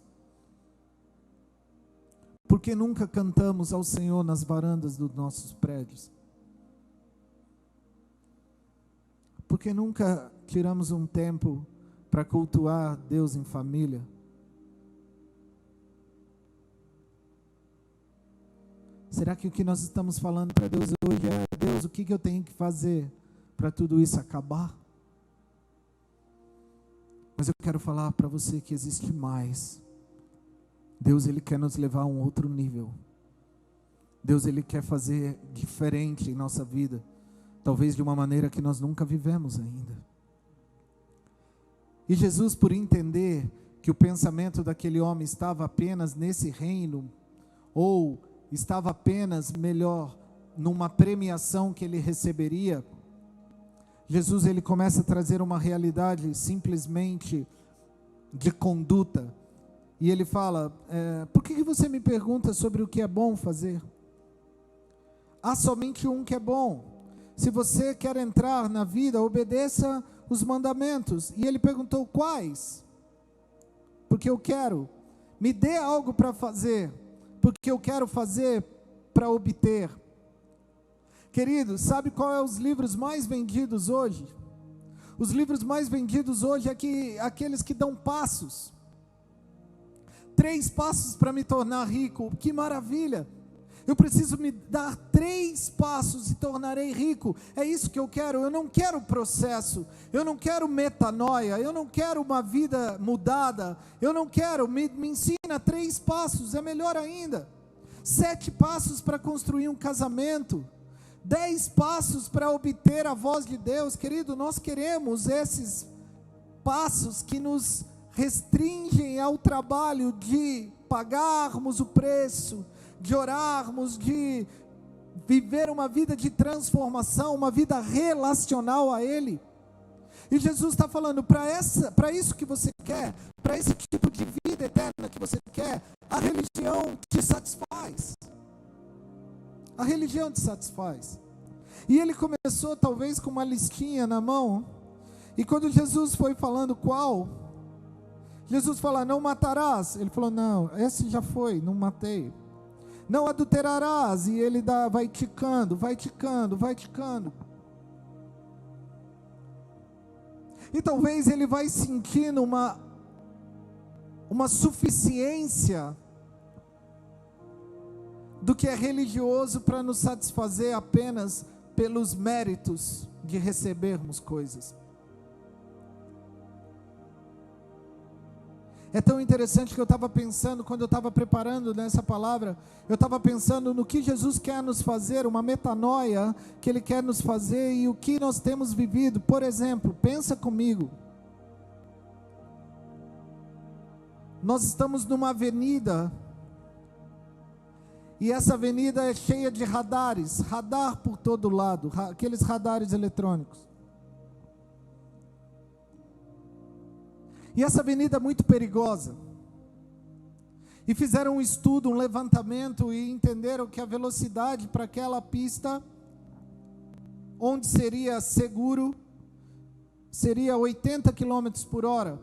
Speaker 1: Porque nunca cantamos ao Senhor nas varandas dos nossos prédios? Porque nunca tiramos um tempo para cultuar Deus em família? Será que o que nós estamos falando para Deus hoje é: Deus, o que eu tenho que fazer para tudo isso acabar? Mas eu quero falar para você que existe mais. Deus, Ele quer nos levar a um outro nível. Deus, Ele quer fazer diferente em nossa vida, talvez de uma maneira que nós nunca vivemos ainda. E Jesus, por entender que o pensamento daquele homem estava apenas nesse reino, ou estava apenas, melhor, numa premiação que ele receberia, Jesus, Ele começa a trazer uma realidade simplesmente de conduta. E Ele fala: por que você me pergunta sobre o que é bom fazer? Há somente um que é bom. Se você quer entrar na vida, obedeça os mandamentos. E ele perguntou: quais? Porque eu quero. Me dê algo para fazer, porque eu quero fazer para obter. Querido, sabe qual é os livros mais vendidos hoje? Os livros mais vendidos hoje é aqueles que dão passos. 3 passos para me tornar rico. Que maravilha! Eu preciso me dar 3 passos e tornarei rico. É isso que eu quero. Eu não quero processo. Eu não quero metanoia. Eu não quero uma vida mudada. Eu não quero. Me ensina 3 passos. É melhor ainda. 7 passos para construir um casamento. 10 passos para obter a voz de Deus. Querido, nós queremos esses passos que nos restringem ao trabalho de pagarmos o preço, de orarmos, de viver uma vida de transformação, uma vida relacional a Ele. E Jesus está falando: para isso que você quer, para esse tipo de vida eterna que você quer, a religião te satisfaz. A religião te satisfaz. E ele começou talvez com uma listinha na mão, e quando Jesus foi falando qual, Jesus fala: não matarás. Ele falou: não, esse já foi, não matei. Não adulterarás. E ele vai ticando. E talvez ele vai sentindo uma suficiência do que é religioso para nos satisfazer apenas pelos méritos de recebermos coisas. É tão interessante que eu estava pensando, quando eu estava preparando nessa palavra, eu estava pensando no que Jesus quer nos fazer, uma metanoia que Ele quer nos fazer e o que nós temos vivido. Por exemplo, pensa comigo, nós estamos numa avenida, e essa avenida é cheia de radares, radar por todo lado, aqueles radares eletrônicos. E essa avenida é muito perigosa. E fizeram um estudo, um levantamento, e entenderam que a velocidade para aquela pista, onde seria seguro, seria 80 km por hora.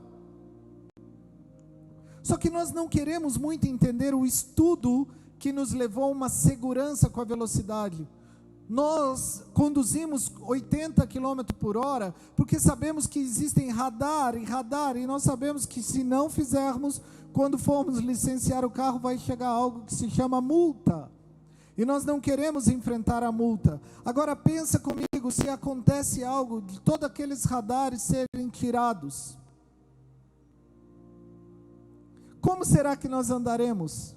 Speaker 1: Só que nós não queremos muito entender o estudo que nos levou a uma segurança com a velocidade. Nós conduzimos 80 km por hora, porque sabemos que existem radar, e nós sabemos que se não fizermos, quando formos licenciar o carro, vai chegar algo que se chama multa. E nós não queremos enfrentar a multa. Agora pensa comigo, se acontece algo de todos aqueles radares serem tirados. Como será que nós andaremos?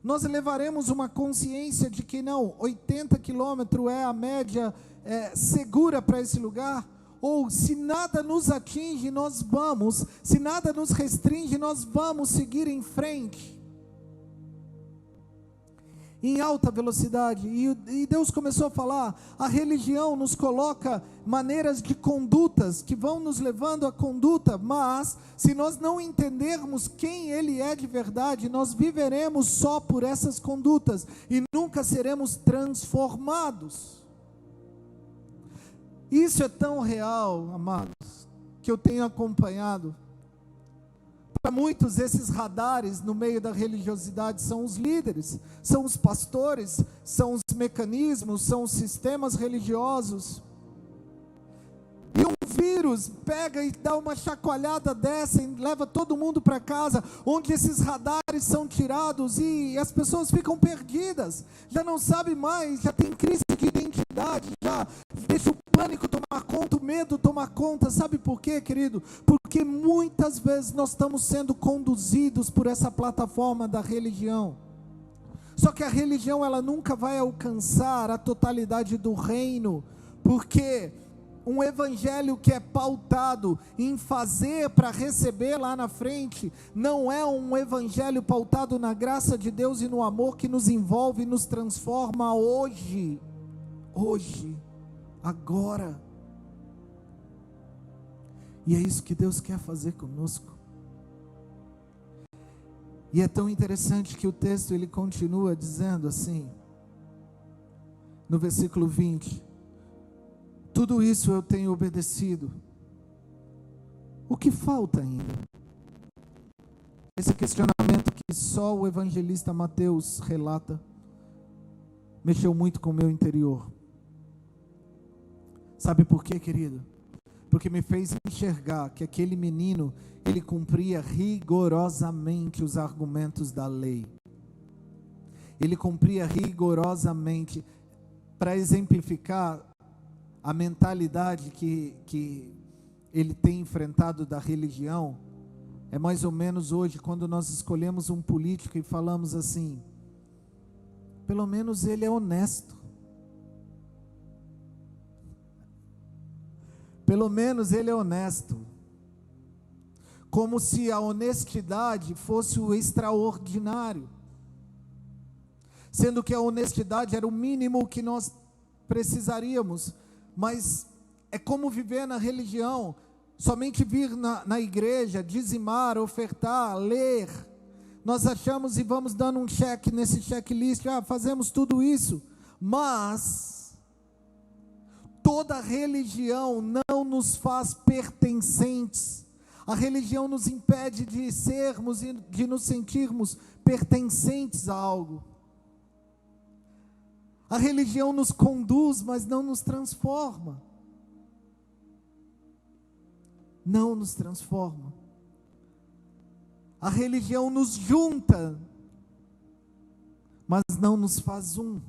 Speaker 1: Nós levaremos uma consciência de que não, 80 quilômetros é a média segura para esse lugar? Ou se nada nos atinge, nós vamos, se nada nos restringe, nós vamos seguir em frente. Em alta velocidade, e Deus começou a falar, a religião nos coloca maneiras de condutas, que vão nos levando à conduta, mas, se nós não entendermos quem Ele é de verdade, nós viveremos só por essas condutas, e nunca seremos transformados. Isso é tão real, amados, que eu tenho acompanhado. Para muitos, esses radares no meio da religiosidade são os líderes, são os pastores, são os mecanismos, são os sistemas religiosos. E um vírus pega e dá uma chacoalhada dessa e leva todo mundo para casa, onde esses radares são tirados e as pessoas ficam perdidas, já não sabem mais, já tem crise de identidade, já deixa o pânico tomar conta, o medo tomar conta. Sabe por quê, querido? Porque muitas vezes nós estamos sendo conduzidos por essa plataforma da religião. Só que a religião, ela nunca vai alcançar a totalidade do reino, porque um evangelho que é pautado em fazer para receber lá na frente, não é um evangelho pautado na graça de Deus e no amor que nos envolve e nos transforma hoje, agora. E é isso que Deus quer fazer conosco. E é tão interessante que o texto ele continua dizendo assim, no versículo 20: tudo isso eu tenho obedecido. O que falta ainda? Esse questionamento que só o evangelista Mateus relata, mexeu muito com o meu interior. Sabe por quê, querido? Porque me fez enxergar que aquele menino, ele cumpria rigorosamente os argumentos da lei. Ele cumpria rigorosamente, para exemplificar a mentalidade que ele tem enfrentado da religião. É mais ou menos hoje, quando nós escolhemos um político e falamos assim, pelo menos ele é honesto. Pelo menos ele é honesto. Como se a honestidade fosse o extraordinário. Sendo que a honestidade era o mínimo que nós precisaríamos. Mas é como viver na religião. Somente vir na igreja, dizimar, ofertar, ler. Nós achamos e vamos dando um cheque nesse checklist. Fazemos tudo isso. Mas toda religião não nos faz pertencentes. A religião nos impede de sermos e de nos sentirmos pertencentes a algo. A religião nos conduz, mas não nos transforma. Não nos transforma. A religião nos junta, mas não nos faz um.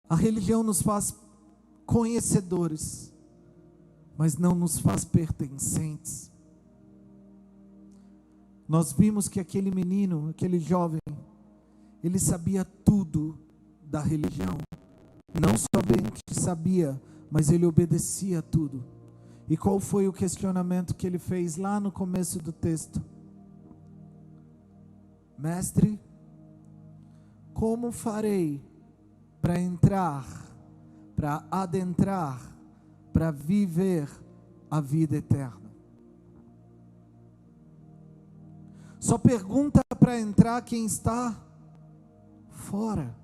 Speaker 1: A religião nos faz conhecedores, mas não nos faz pertencentes. Nós vimos que aquele menino, aquele jovem, ele sabia tudo da religião. Não somente sabia, mas ele obedecia a tudo. E qual foi o questionamento que ele fez lá no começo do texto? Mestre, como farei para entrar, para adentrar, para viver a vida eterna? Só pergunta para entrar quem está fora.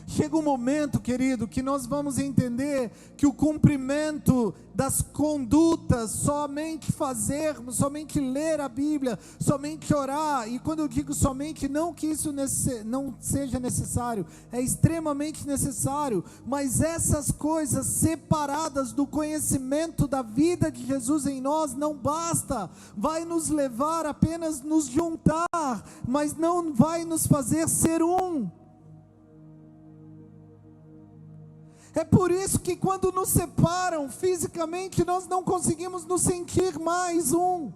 Speaker 1: Chega um momento, querido, que nós vamos entender que o cumprimento das condutas, somente fazermos, somente ler a Bíblia, somente orar, e quando eu digo somente, não que isso não seja necessário, é extremamente necessário, mas essas coisas separadas do conhecimento da vida de Jesus em nós não basta, vai nos levar apenas nos juntar, mas não vai nos fazer ser um. É por isso que quando nos separam fisicamente, nós não conseguimos nos sentir mais um.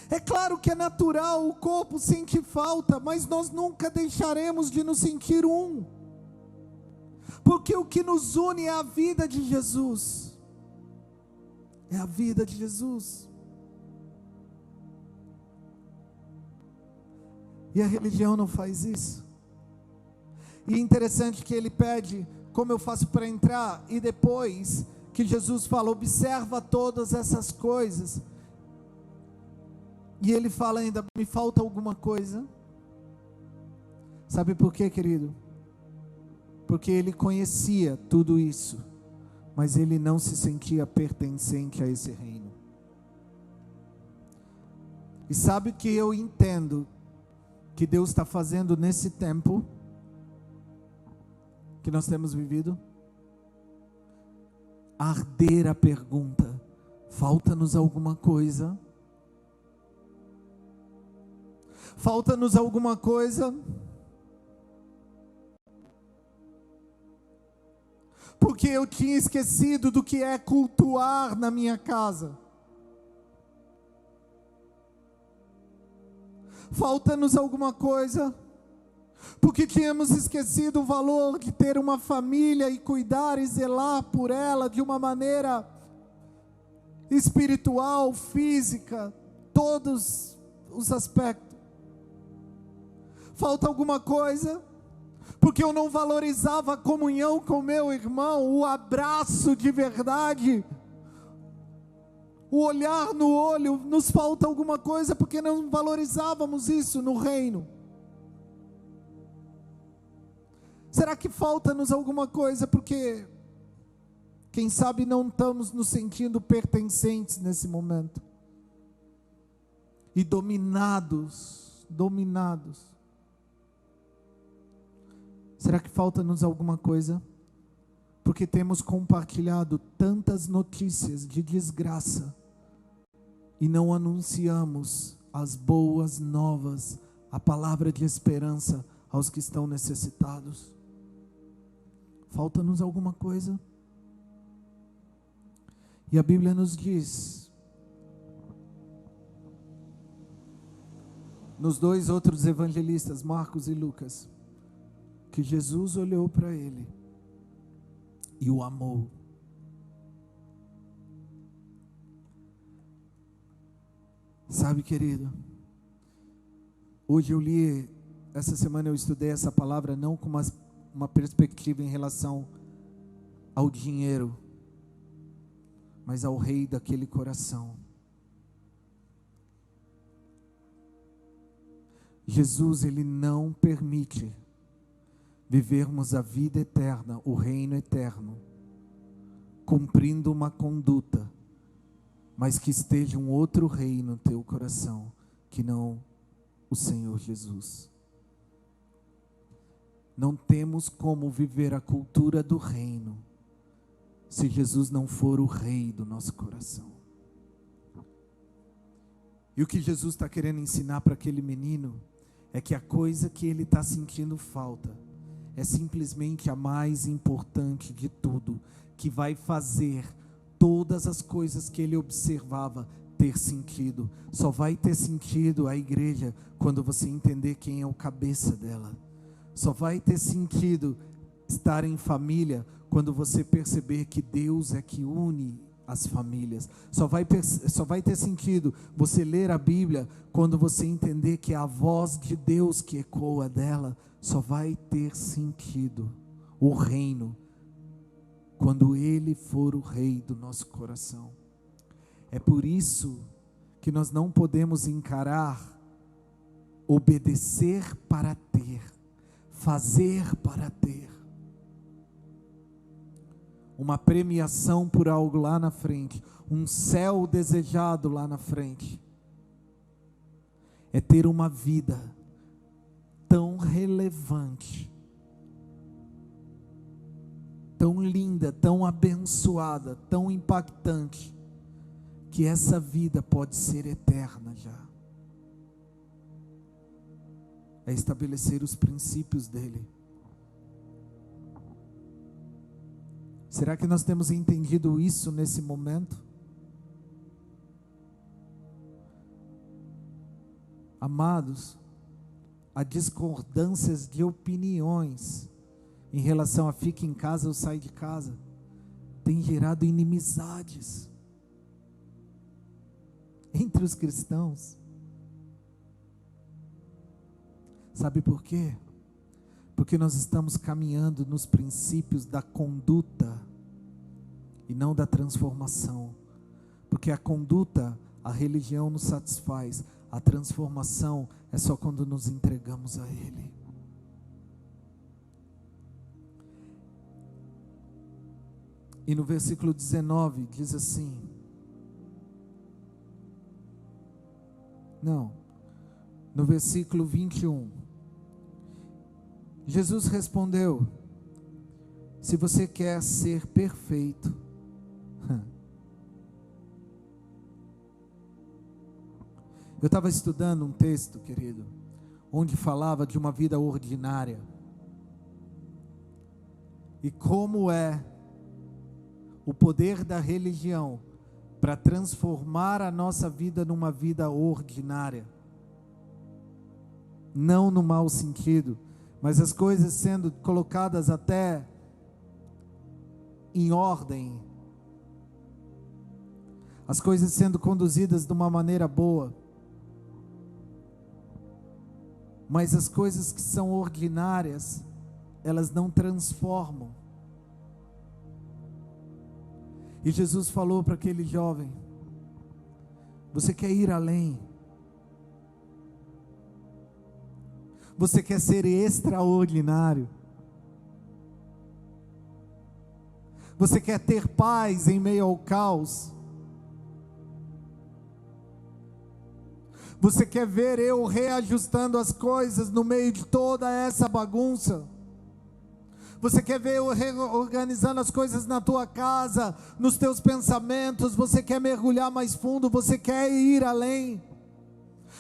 Speaker 1: É claro que é natural, o corpo sente falta, mas nós nunca deixaremos de nos sentir um. Porque o que nos une é a vida de Jesus. É a vida de Jesus. E a religião não faz isso. E é interessante que ele pede, como eu faço para entrar? E depois que Jesus fala, observa todas essas coisas. E ele fala ainda, me falta alguma coisa. Sabe por quê, querido? Porque ele conhecia tudo isso, mas ele não se sentia pertencente a esse reino. E sabe o que eu entendo que Deus está fazendo nesse tempo que nós temos vivido? Arder a pergunta, falta-nos alguma coisa? Falta-nos alguma coisa? Porque eu tinha esquecido do que é cultuar na minha casa. Falta-nos alguma coisa? Porque tínhamos esquecido o valor de ter uma família e cuidar e zelar por ela de uma maneira espiritual, física, todos os aspectos. Falta alguma coisa? Porque eu não valorizava a comunhão com meu irmão, o abraço de verdade, o olhar no olho. Nos falta alguma coisa porque não valorizávamos isso no reino. Será que falta-nos alguma coisa porque, quem sabe, não estamos nos sentindo pertencentes nesse momento? E dominados. Será que falta-nos alguma coisa? Porque temos compartilhado tantas notícias de desgraça e não anunciamos as boas novas, a palavra de esperança aos que estão necessitados. Falta-nos alguma coisa? E a Bíblia nos diz, nos dois outros evangelistas, Marcos e Lucas, que Jesus olhou para ele e o amou. Sabe, querido, hoje eu li, essa semana eu estudei essa palavra não com uma perspectiva em relação ao dinheiro, mas ao rei daquele coração. Jesus, ele não permite vivermos a vida eterna, o reino eterno, cumprindo uma conduta, mas que esteja um outro rei no teu coração, que não o Senhor Jesus. Não temos como viver a cultura do reino, se Jesus não for o rei do nosso coração. E o que Jesus está querendo ensinar para aquele menino, é que a coisa que ele está sentindo falta, é simplesmente a mais importante de tudo, que vai fazer todas as coisas que ele observava ter sentido. Só vai ter sentido a igreja quando você entender quem é o cabeça dela. Só vai ter sentido estar em família quando você perceber que Deus é que une as famílias. Só vai ter sentido você ler a Bíblia quando você entender que é a voz de Deus que ecoa dela. Só vai ter sentido o reino quando Ele for o rei do nosso coração. É por isso que nós não podemos encarar obedecer para ter, fazer para ter. Uma premiação por algo lá na frente, um céu desejado lá na frente. É ter uma vida tão relevante, tão linda, tão abençoada, tão impactante, que essa vida pode ser eterna já. É estabelecer os princípios dele. Será que nós temos entendido isso nesse momento? Amados, há discordâncias de opiniões em relação a fica em casa ou sai de casa, tem gerado inimizades entre os cristãos. Sabe por quê? Porque nós estamos caminhando nos princípios da conduta e não da transformação. Porque a conduta, a religião nos satisfaz. A transformação é só quando nos entregamos a Ele. E no versículo 19 diz assim, no versículo 21, Jesus respondeu: se você quer ser perfeito, eu estava estudando um texto, querido, onde falava de uma vida ordinária, e como é o poder da religião para transformar a nossa vida numa vida ordinária, não no mau sentido, mas as coisas sendo colocadas até em ordem, as coisas sendo conduzidas de uma maneira boa, mas as coisas que são ordinárias, elas não transformam. E Jesus falou para aquele jovem: você quer ir além? Você quer ser extraordinário? Você quer ter paz em meio ao caos? Você quer ver eu reajustando as coisas no meio de toda essa bagunça? Você quer ver eu reorganizando as coisas na tua casa, nos teus pensamentos? Você quer mergulhar mais fundo? Você quer ir além?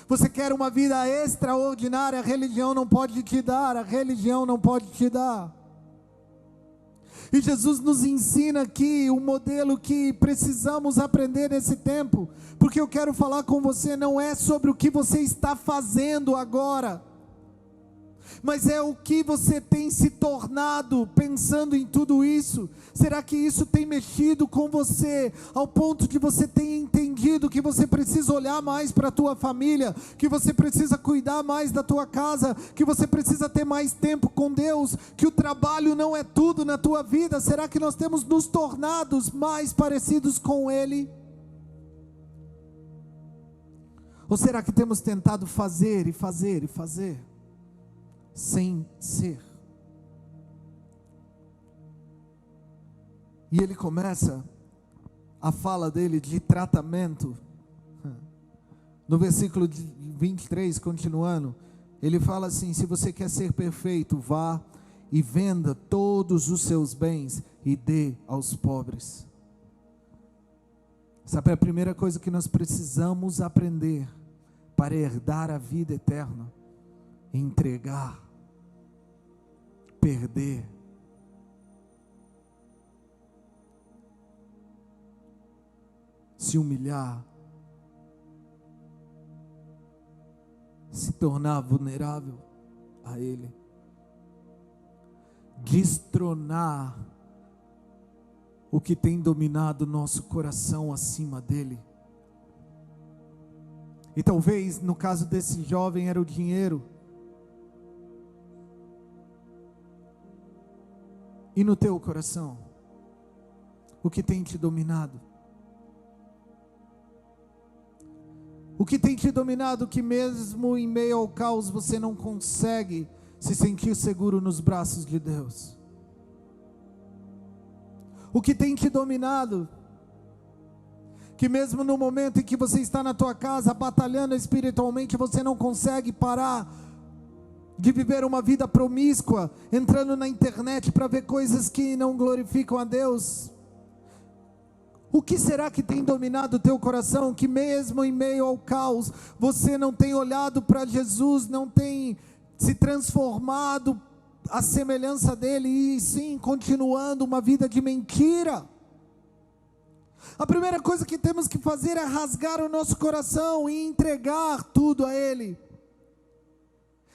Speaker 1: Você quer uma vida extraordinária? A religião não pode te dar, a religião não pode te dar. E Jesus nos ensina aqui um modelo que precisamos aprender nesse tempo, porque eu quero falar com você, não é sobre o que você está fazendo agora, mas é o que você tem se tornado pensando em tudo isso. Será que isso tem mexido com você, ao ponto de você ter entendido que você precisa olhar mais para a tua família, que você precisa cuidar mais da tua casa, que você precisa ter mais tempo com Deus, que o trabalho não é tudo na tua vida? Será que nós temos nos tornado mais parecidos com Ele? Ou será que temos tentado fazer e fazer e fazer sem ser? E ele começa a fala dele de tratamento. No versículo 23, continuando, ele fala assim: se você quer ser perfeito, vá e venda todos os seus bens e dê aos pobres. Sabe, a primeira coisa que nós precisamos aprender para herdar a vida eterna: entregar, perder. Se humilhar, se tornar vulnerável a Ele, destronar o que tem dominado nosso coração acima dele. E talvez no caso desse jovem era o dinheiro. E no teu coração, o que tem te dominado? O que tem te dominado que mesmo em meio ao caos você não consegue se sentir seguro nos braços de Deus? O que tem te dominado? Que mesmo no momento em que você está na tua casa batalhando espiritualmente, você não consegue parar de viver uma vida promíscua, entrando na internet para ver coisas que não glorificam a Deus? O que será que tem dominado o teu coração, que mesmo em meio ao caos, você não tem olhado para Jesus, não tem se transformado à semelhança dele, e sim, continuando uma vida de mentira? A primeira coisa que temos que fazer é rasgar o nosso coração e entregar tudo a Ele.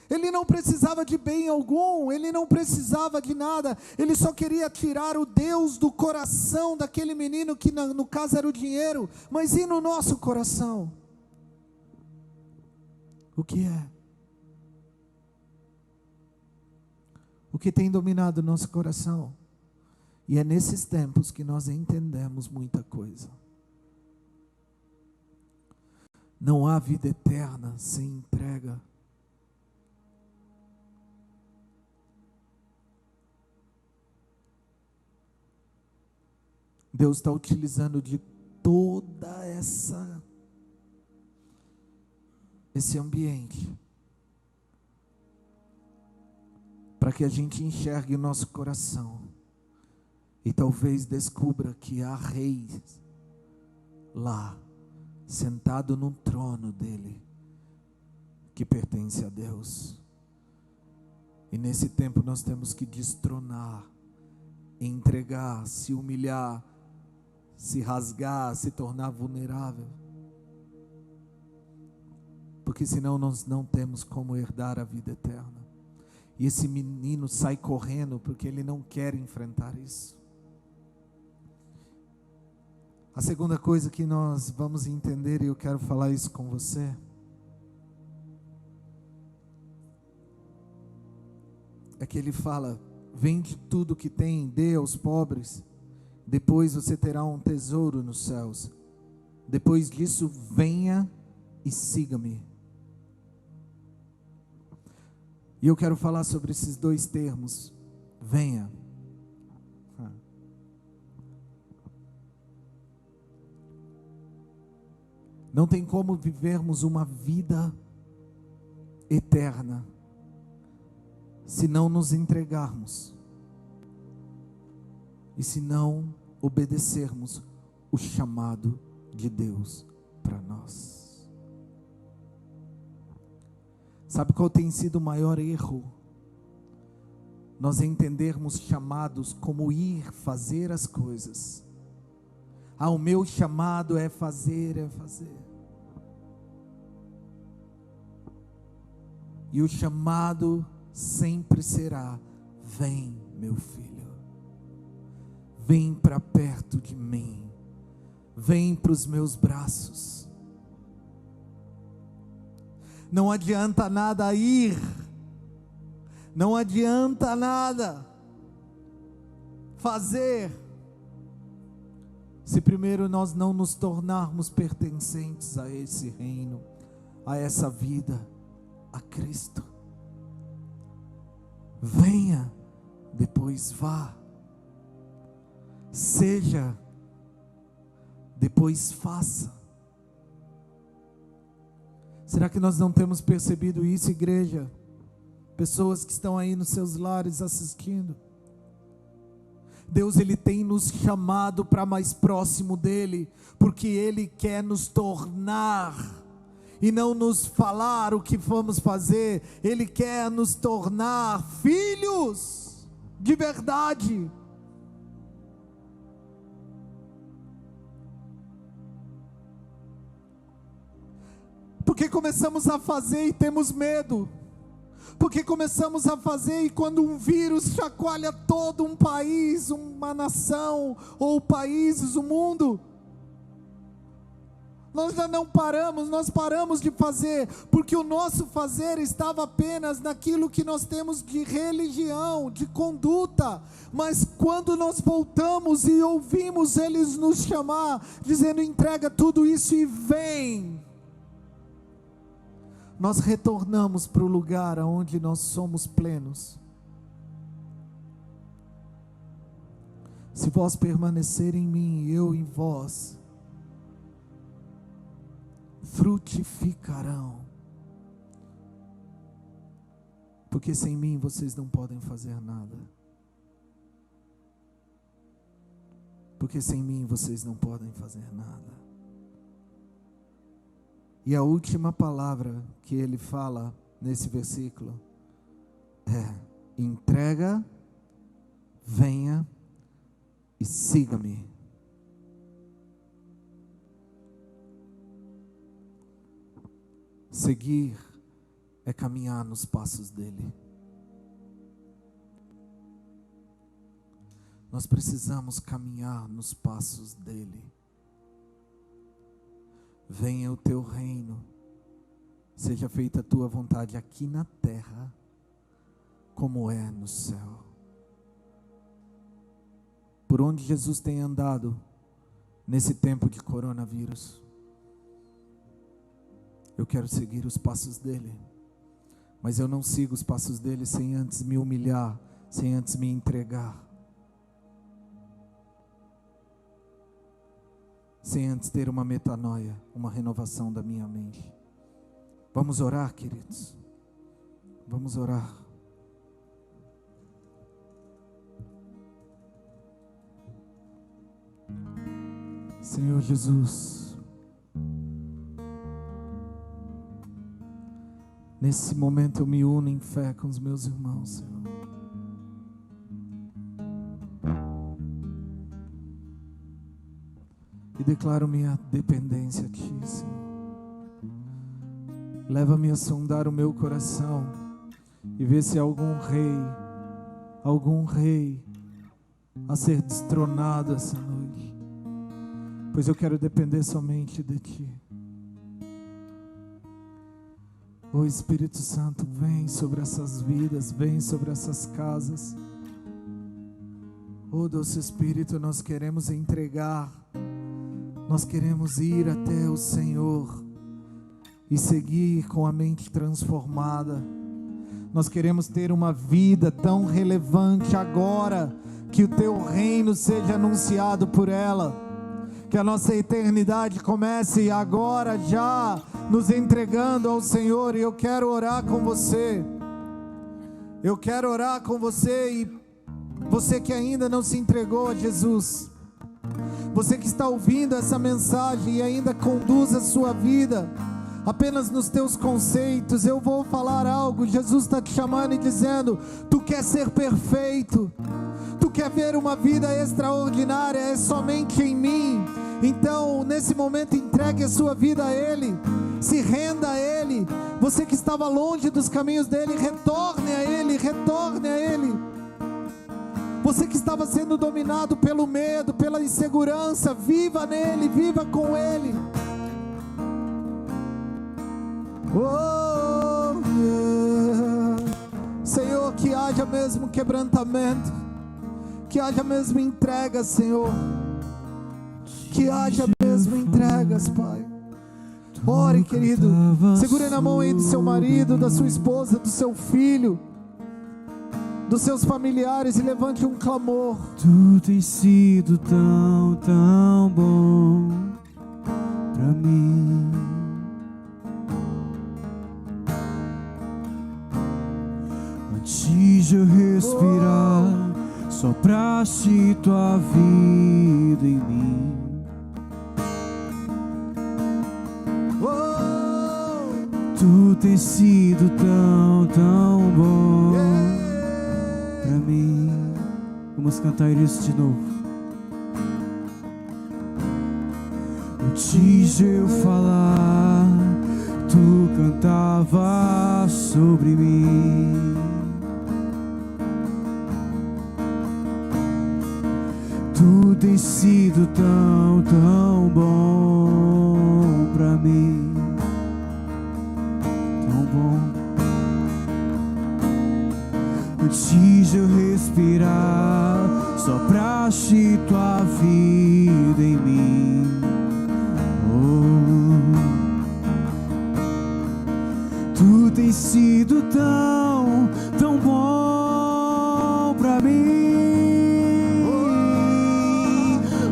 Speaker 1: Ele não precisava de bem algum, ele não precisava de nada, ele só queria tirar o Deus do coração daquele menino, que no caso era o dinheiro. Mas e no nosso coração? O que é? O que tem dominado o nosso coração? E é nesses tempos que nós entendemos muita coisa. Não há vida eterna sem entrega. Deus está utilizando de toda esse ambiente para que a gente enxergue o nosso coração e talvez descubra que há reis lá, sentado no trono dele, que pertence a Deus. E nesse tempo nós temos que destronar, entregar, se humilhar, se rasgar, se tornar vulnerável, porque senão nós não temos como herdar a vida eterna. E esse menino sai correndo porque ele não quer enfrentar isso. A segunda coisa que nós vamos entender, e eu quero falar isso com você, é que ele fala: vende tudo que tem, dê aos pobres, depois você terá um tesouro nos céus. Depois disso, venha e siga-me. E eu quero falar sobre esses dois termos: venha. Não tem como vivermos uma vida eterna se não nos entregarmos e se não obedecermos o chamado de Deus para nós. Sabe qual tem sido o maior erro? Nós entendermos chamados como ir fazer as coisas. O meu chamado é fazer, é fazer. E o chamado sempre será: vem, meu filho, vem para perto de mim, vem para os meus braços. Não adianta nada ir, não adianta nada fazer, se primeiro nós não nos tornarmos pertencentes a esse reino, a essa vida, a Cristo. Venha, depois vá. Seja, depois faça. Será que nós não temos percebido isso, igreja? Pessoas que estão aí nos seus lares assistindo. Deus, Ele tem nos chamado para mais próximo dEle, porque Ele quer nos tornar, e não nos falar o que vamos fazer. Ele quer nos tornar filhos de verdade. Porque começamos a fazer e temos medo. Porque começamos a fazer e quando um vírus chacoalha todo um país, uma nação, ou países, o mundo, nós já não paramos, nós paramos de fazer, porque o nosso fazer estava apenas naquilo que nós temos de religião, de conduta. Mas quando nós voltamos e ouvimos eles nos chamar, dizendo: entrega tudo isso e vem. nós retornamos para o lugar onde nós somos plenos. Se vós permanecer em mim e eu em vós, frutificarão. Porque sem mim vocês não podem fazer nada. Porque sem mim vocês não podem fazer nada. E a última palavra que ele fala nesse versículo é: entrega, venha e siga-me. Seguir é caminhar nos passos dele. Nós precisamos caminhar nos passos dele. Venha o teu reino, seja feita a tua vontade aqui na terra, como é no céu. Por onde Jesus tem andado nesse tempo de coronavírus, eu quero seguir os passos dele, mas eu não sigo os passos dele sem antes me humilhar, sem antes me entregar, sem antes ter uma metanoia, uma renovação da minha mente. Vamos orar, queridos, vamos orar. Senhor Jesus, nesse momento eu me uno em fé com os meus irmãos, Senhor. E declaro minha dependência a Ti, Senhor. Leva-me a sondar o meu coração e ver se há algum rei a ser destronado essa noite. Pois eu quero depender somente de Ti. Ó Espírito Santo, vem sobre essas vidas, vem sobre essas casas. Ó doce Espírito, nós queremos entregar, nós queremos ir até o Senhor e seguir com a mente transformada. Nós queremos ter uma vida tão relevante agora, que o Teu reino seja anunciado por ela. Que a nossa eternidade comece agora já, nos entregando ao Senhor. E eu quero orar com você. Eu quero orar com você. E você que ainda não se entregou a Jesus, você que está ouvindo essa mensagem e ainda conduz a sua vida apenas nos teus conceitos, eu vou falar algo. Jesus está te chamando e dizendo: tu quer ser perfeito, tu quer ver uma vida extraordinária, é somente em mim. Então nesse momento entregue a sua vida a Ele, se renda a Ele. Você que estava longe dos caminhos dEle, retorne a Ele, retorne a Ele. Você que estava sendo dominado pelo medo, pela insegurança, viva nele, viva com Ele. Oh, yeah. Senhor, que haja mesmo quebrantamento, que haja mesmo entrega, Senhor, que haja mesmo entregas, Pai. Ore, querido, segure na mão aí do seu marido, da sua esposa, do seu filho, dos seus familiares e levante um clamor.
Speaker 2: Tu tens sido tão, tão bom pra mim. Antes de eu respirar, sopraste tua vida em mim. Tu tens sido tão, tão bom pra mim. Vamos cantar isso de novo. Antes de eu falar, tu cantava sobre mim. Tu tens sido tão, tão bom pra mim. Tão bom. Antes de eu respirar, sopraste tua vida em mim. Oh. tem sido tão bom pra mim.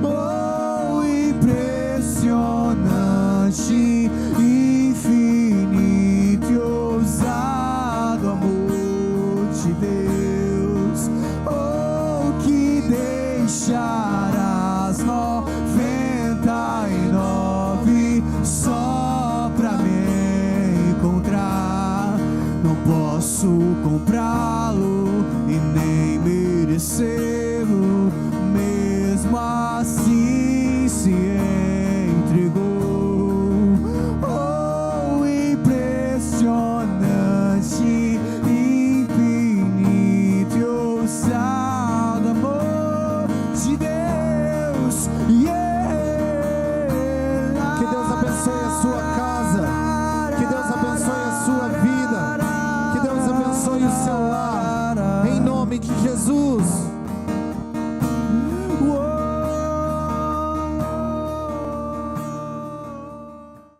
Speaker 2: Oh, impressionante, infinito e ousado amor de Deus. Oh, que deixarás 99 só pra me encontrar. Não posso comprá-lo e nem merecê-lo, mesmo assim se entregou. Oh, impressionante, infinito e ousado amor de Deus. Yeah.
Speaker 1: Que Deus abençoe a sua casa.